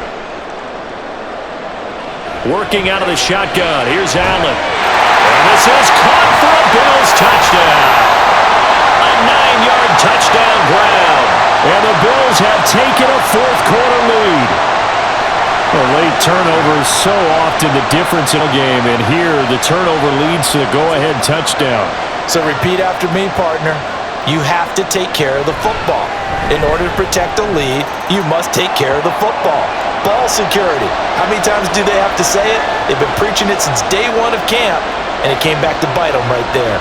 Working out of the shotgun. Here's Allen. And this is caught for a Bills touchdown. A 9-yard touchdown grab. And the Bills have taken a 4th quarter lead. Late turnovers so often the difference in a game, and here the turnover leads to the go-ahead touchdown. So repeat after me, partner. You have to take care of the football. In order to protect the lead, you must take care of the football. Ball security. How many times do they have to say it? They've been preaching it since day one of camp, and it came back to bite them right there.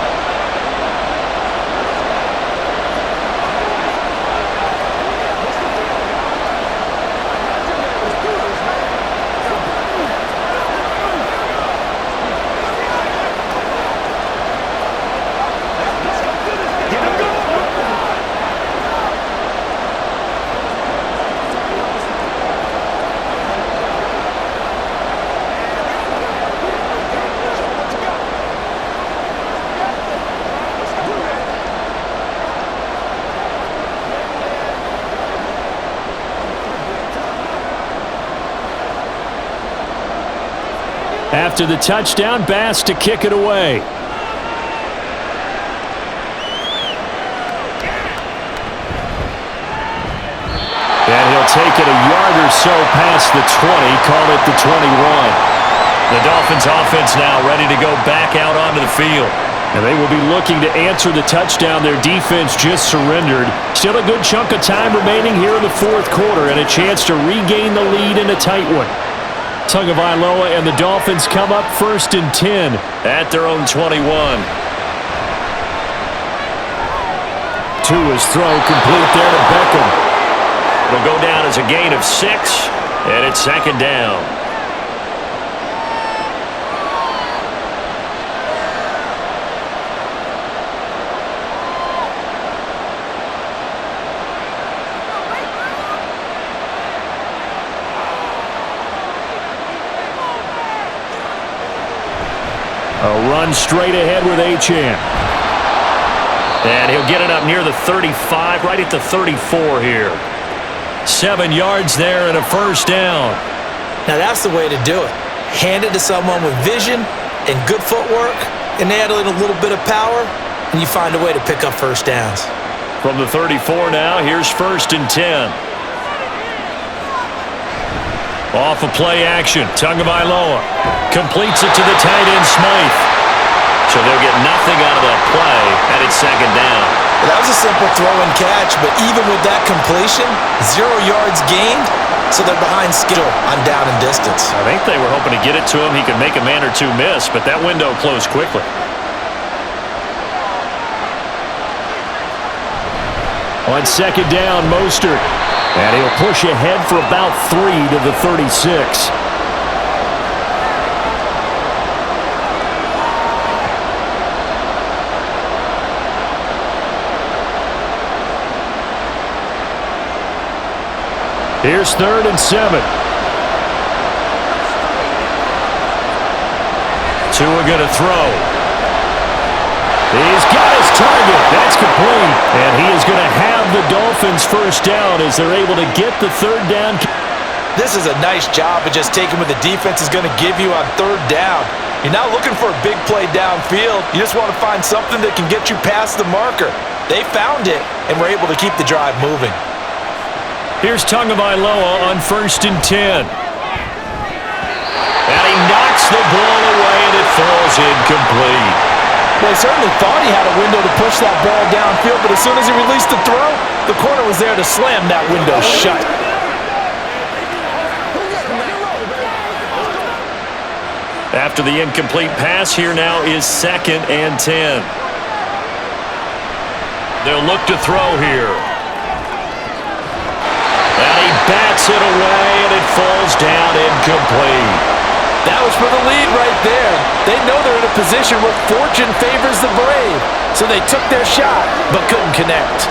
After the touchdown, Bass to kick it away. And he'll take it a yard or so past the 20, call it the 21. The Dolphins offense now ready to go back out onto the field. And they will be looking to answer the touchdown their defense just surrendered. Still a good chunk of time remaining here in the fourth quarter and a chance to regain the lead in a tight one. Tagovailoa and the Dolphins come up 1st and 10 at their own 21. Tua's throw complete there to Beckham. It'll go down as a gain of 6, and it's 2nd down. A run straight ahead with Achane. And he'll get it up near the 35, right at the 34 here. 7 yards there and a 1st down. Now that's the way to do it. Hand it to someone with vision and good footwork, and add in a little bit of power, and you find a way to pick up 1st downs. From the 34 now, here's 1st and 10. Off of play action, Tagovailoa completes it to the tight end Smythe. So they'll get nothing out of that play, and it's 2nd down. Well, that was a simple throw and catch, but even with that completion, 0 yards gained, so they're behind schedule on down and distance. I think they were hoping to get it to him. He could make a man or two miss, but that window closed quickly. On 2nd down, Mostert. And he'll push ahead for about 3 to the 36. Here's 3rd and 7. Tua gonna throw. He's got his target. That's complete. And he is going to have the Dolphins 1st down as they're able to get the 3rd down. This is a nice job of just taking what the defense is going to give you on 3rd down. You're not looking for a big play downfield. You just want to find something that can get you past the marker. They found it and were able to keep the drive moving. Here's Tagovailoa on 1st and 10. And he knocks the ball away, and it falls incomplete. Well, he certainly thought he had a window to push that ball downfield, but as soon as he released the throw, the corner was there to slam that window shut. After the incomplete pass, here now is 2nd and 10. They'll look to throw here. And he bats it away, and it falls down incomplete. That was for the lead right there. They know they're in a position where fortune favors the brave. So they took their shot, but couldn't connect.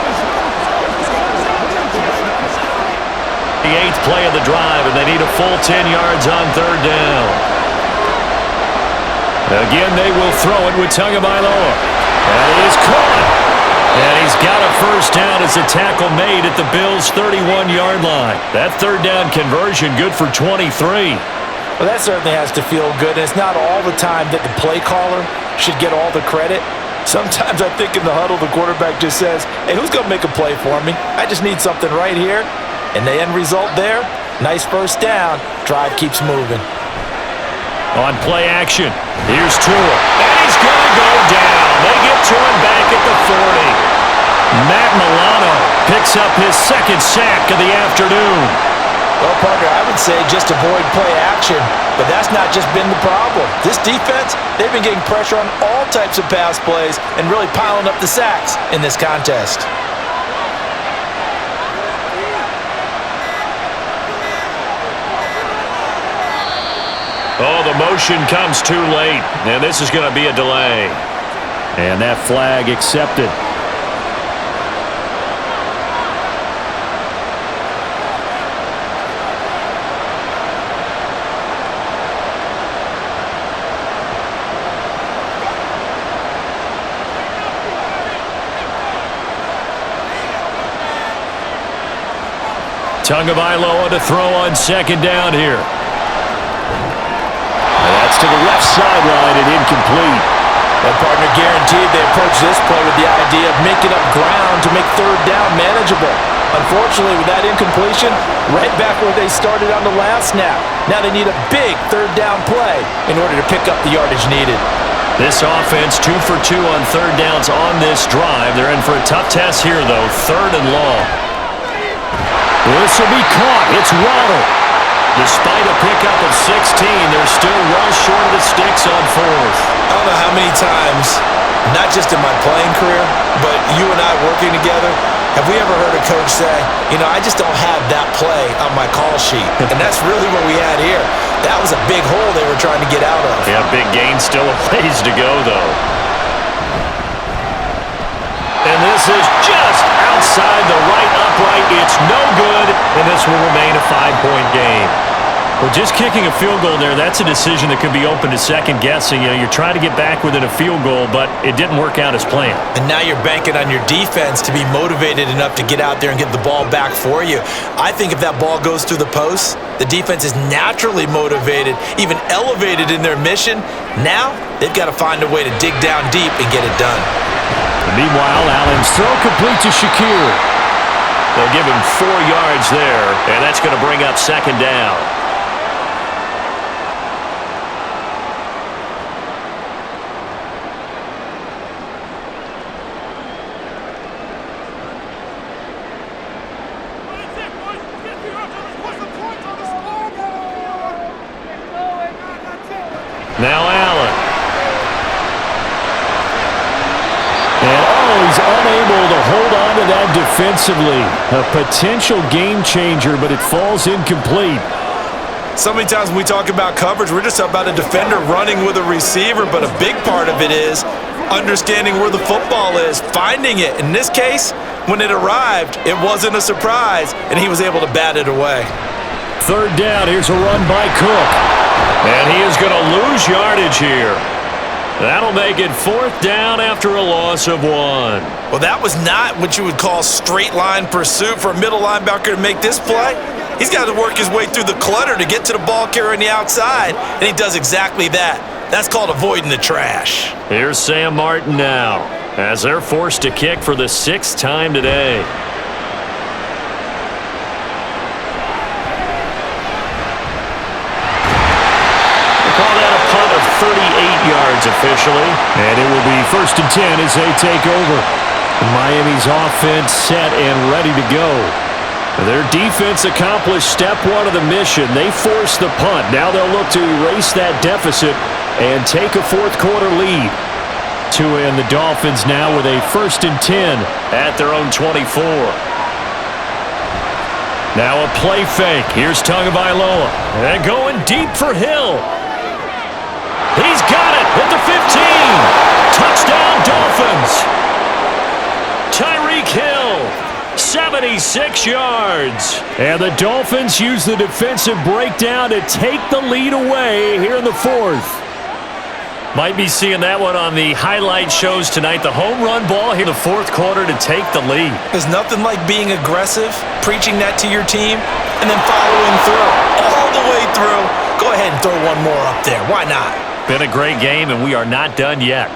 The 8th play of the drive, and they need a full 10 yards on 3rd down. Again, they will throw it with Tagovailoa. And he is caught. And he's got a 1st down as a tackle made at the Bills' 31-yard line. That 3rd down conversion good for 23. Well, that certainly has to feel good, and it's not all the time that the play caller should get all the credit. Sometimes I think in the huddle, the quarterback just says, hey, who's going to make a play for me? I just need something right here. And the end result there, Nice first down. Drive keeps moving. On play action, here's Tua, and he's going to go down. They get to him back at the 40. Matt Milano picks up his second sack of the afternoon. Well, partner, I would say just avoid play action, but that's not just been the problem. This defense, they've been getting pressure on all types of pass plays and really piling up the sacks in this contest. Oh, the motion comes too late, and this is going to be a delay. And that flag accepted. Tagovailoa to throw on second down here. And that's to the left sideline and incomplete. And partner, guaranteed they approach this play with the idea of making up ground to make third down manageable. Unfortunately, with that incompletion, right back where they started on the last snap. Now they need a big third down play in order to pick up the yardage needed. This offense 2 for 2 on third downs on this drive. They're in for a tough test here, though. 3rd and long. This will be caught. It's Waddle. Despite a pickup of 16, they're still well short of the sticks on 4th. I don't know how many times, not just in my playing career, but you and I working together, have we ever heard a coach say, you know, I just don't have that play on my call sheet. And that's really what we had here. That was a big hole they were trying to get out of. Yeah, big gain, still a ways to go, though. And this is just outside the right upright. It's no good, and this will remain a 5-point game. Well, just kicking a field goal there, that's a decision that could be open to second guessing. You know, you're trying to get back within a field goal, but it didn't work out as planned. And now you're banking on your defense to be motivated enough to get out there and get the ball back for you. I think if that ball goes through the post, the defense is naturally motivated, even elevated in their mission. Now they've got to find a way to dig down deep and get it done. Meanwhile, Allen's throw complete to Shakir. They'll give him 4 yards there, and that's going to bring up second down. Now Allen. And he's unable to hold on to that defensively. A potential game changer, but it falls incomplete. So many times when we talk about coverage, we're just about a defender running with a receiver, but a big part of it is understanding where the football is, finding it. In this case, when it arrived, it wasn't a surprise, and he was able to bat it away. 3rd down, here's a run by Cook. And he is going to lose yardage here. That'll make it 4th down after a loss of 1. Well, that was not what you would call straight line pursuit for a middle linebacker to make this play. He's got to work his way through the clutter to get to the ball carrier on the outside, and he does exactly that. That's called avoiding the trash. Here's Sam Martin now, as they're forced to kick for the 6th time today. Call that a punt of 38 yards officially, and it will be 1st and 10 as they take over. Miami's offense set and ready to go. Their defense accomplished step 1 of the mission. They forced the punt. Now they'll look to erase that deficit and take a 4th quarter lead. Tua and the Dolphins now with a 1st and 10 at their own 24. Now a play fake. Here's Tagovailoa. And going deep for Hill. He's got it at the 15. Touchdown, Dolphins. Tyreek Hill, 76 yards. And the Dolphins use the defensive breakdown to take the lead away here in the 4th. Might be seeing that one on the highlight shows tonight. The home run ball here in the 4th quarter to take the lead. There's nothing like being aggressive, preaching that to your team, and then following through. All the way through. Go ahead and throw one more up there. Why not? Been a great game, and we are not done yet.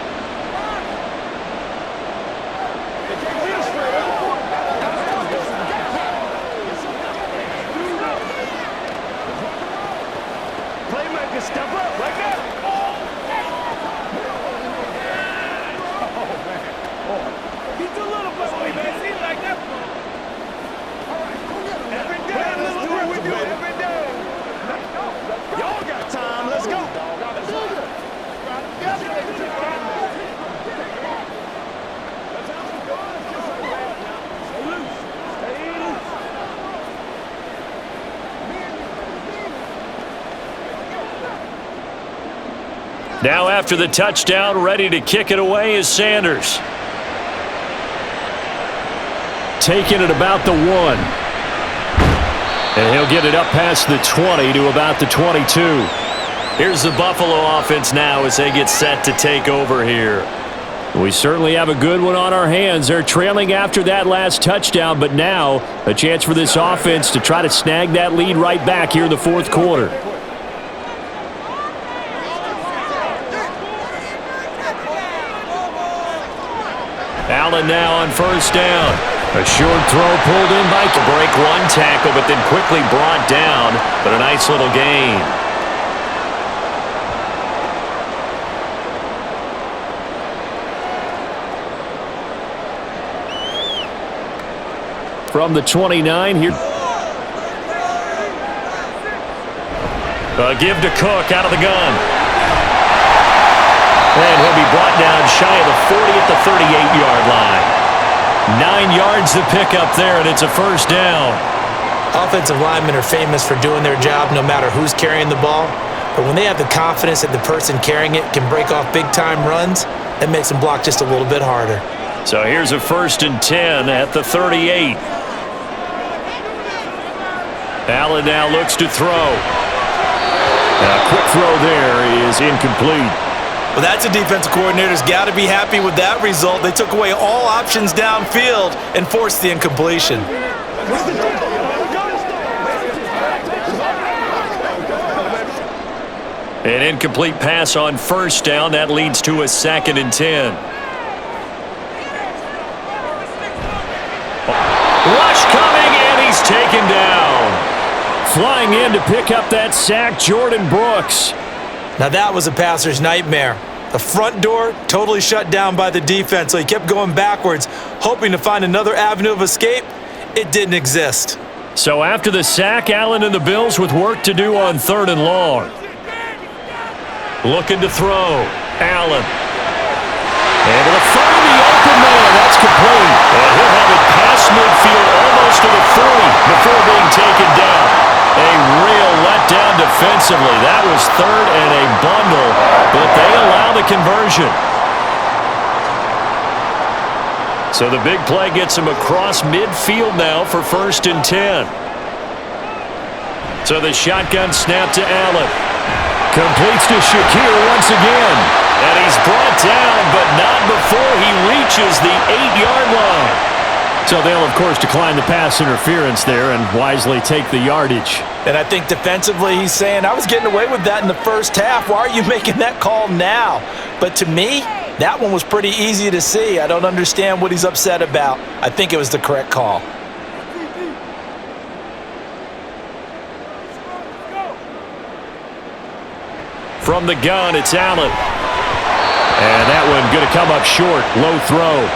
Now after the touchdown, ready to kick it away is Sanders. Taking it about the 1. And he'll get it up past the 20 to about the 22. Here's the Buffalo offense now as they get set to take over here. We certainly have a good one on our hands. They're trailing after that last touchdown, but now a chance for this offense to try to snag that lead right back here in the fourth quarter. Allen now on first down. A short throw pulled in by to break one tackle, but then quickly brought down, but a nice little gain. From the 29 here. Give to Cook out of the gun. And he'll be brought down shy of the 40 at the 38-yard line. 9 yards to pick up there, and it's a first down. Offensive linemen are famous for doing their job no matter who's carrying the ball. But when they have the confidence that the person carrying it can break off big-time runs, that makes them block just a little bit harder. So here's a 1st and 10 at the 38. Allen now looks to throw. A quick throw there is incomplete. Well, that's a defensive coordinator's got to be happy with that result. They took away all options downfield and forced the incompletion. An incomplete pass on first down. That leads to a 2nd and 10. Rush coming, and he's taken down. Flying in to pick up that sack, Jordan Brooks. Now that was a passer's nightmare. The front door totally shut down by the defense, so he kept going backwards, hoping to find another avenue of escape. It didn't exist. So after the sack, Allen and the Bills with work to do on 3rd and long. Looking to throw. Allen. Able to find the open man. That's complete. And he'll have it past midfield almost to the 40 before being taken down. A real letdown defensively. That was 3rd and a bundle, but they allow the conversion. So the big play gets him across midfield now for 1st and 10. So the shotgun snap to Allen. Completes to Shakir once again. And he's brought down, but not before he reaches the 8-yard line. So they'll, of course, decline the pass interference there and wisely take the yardage. And I think defensively he's saying, I was getting away with that in the first half. Why are you making that call now? But to me, that one was pretty easy to see. I don't understand what he's upset about. I think it was the correct call. From the gun, it's Allen. And that one going to come up short. Low throw.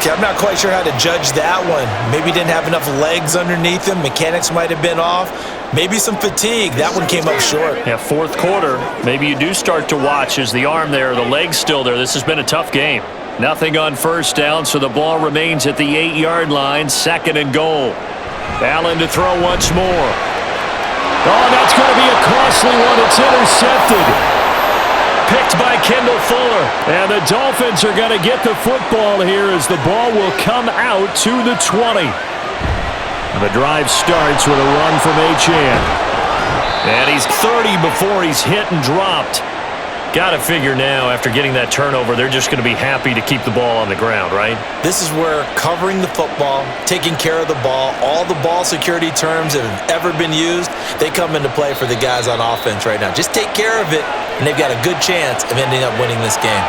Okay, I'm not quite sure how to judge that one. Maybe didn't have enough legs underneath him. Mechanics might have been off. Maybe some fatigue. That one came up short. Yeah, fourth quarter. Maybe you do start to watch as the arm there, the leg's still there. This has been a tough game. Nothing on first down, so the ball remains at the 8-yard line. 2nd and goal. Allen to throw once more. Oh, that's going to be a costly one. It's intercepted. Picked by Kendall Fuller. And the Dolphins are going to get the football here as the ball will come out to the 20. And the drive starts with a run from Achane. And he's 30 before he's hit and dropped. Got to figure now, after getting that turnover, they're just going to be happy to keep the ball on the ground, right? This is where covering the football, taking care of the ball, all the ball security terms that have ever been used, they come into play for the guys on offense right now. Just take care of it, and they've got a good chance of ending up winning this game.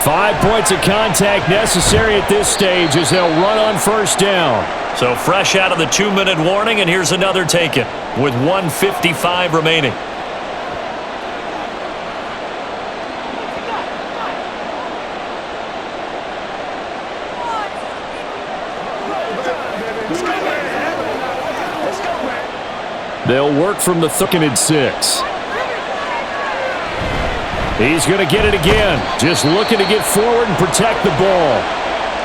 Five points of contact necessary at this stage as they'll run on first down. So fresh out of the 2-minute warning, and here's another taken with 1:55 remaining. They'll work from the 2nd and 6. He's going to get it again. Just looking to get forward and protect the ball.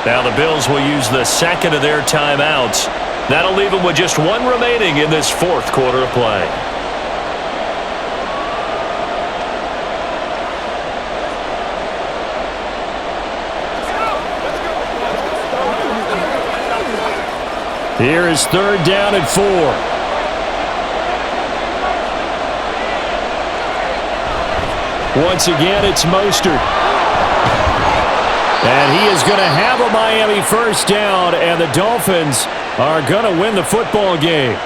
Now the Bills will use the 2nd of their timeouts. That'll leave them with just 1 remaining in this 4th quarter of play. Here is 3rd down and 4. Once again, it's Mostert. And he is going to have a Miami 1st down, and the Dolphins are going to win the football game.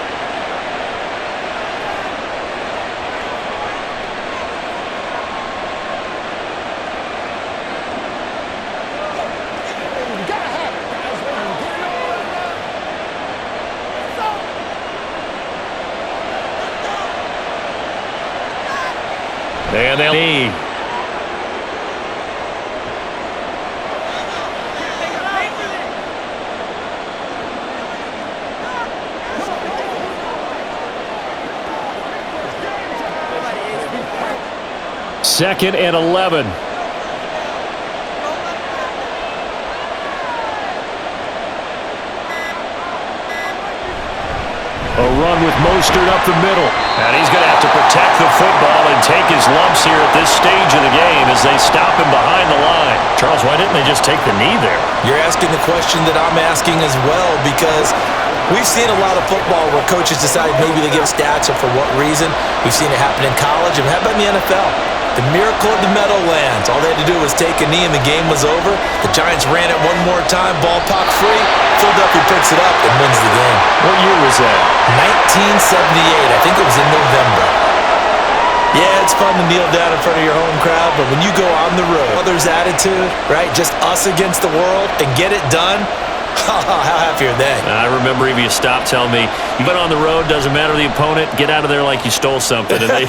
And they'll need. Second and 11. A run with Mostert up the middle. And he's going to have to protect the football and take his lumps here at this stage of the game as they stop him behind the line. Charles, why didn't they just take the knee there? You're asking the question that I'm asking as well, because we've seen a lot of football where coaches decide maybe to give stats or for what reason. We've seen it happen in college, and how about in the NFL? The miracle of the Meadowlands. All they had to do was take a knee and the game was over. The Giants ran it one more time, ball popped free. Philadelphia picks it up and wins the game. What year was that? 1978. I think it was in November. Yeah, it's fun to kneel down in front of your home crowd, but when you go on the road, others' attitude, right, just us against the world, and get it done, how happy are they? I remember if you stopped telling me, you went on the road, doesn't matter the opponent, get out of there like you stole something. And they,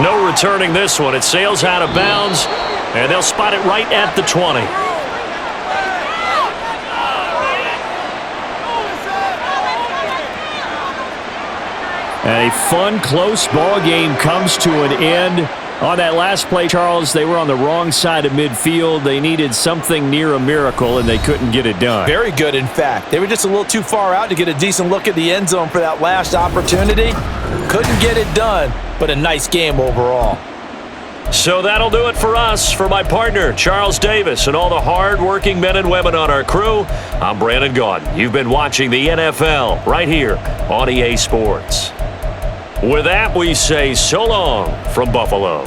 no returning this one. It sails out of bounds, and they'll spot it right at the 20. And a fun, close ball game comes to an end. On that last play, Charles, they were on the wrong side of midfield. They needed something near a miracle, and they couldn't get it done. Very good, in fact. They were just a little too far out to get a decent look at the end zone for that last opportunity. Couldn't get it done, but a nice game overall. So that'll do it for us. For my partner, Charles Davis, and all the hard-working men and women on our crew, I'm Brandon Gaudin. You've been watching the NFL right here on EA Sports. With that, we say so long from Buffalo.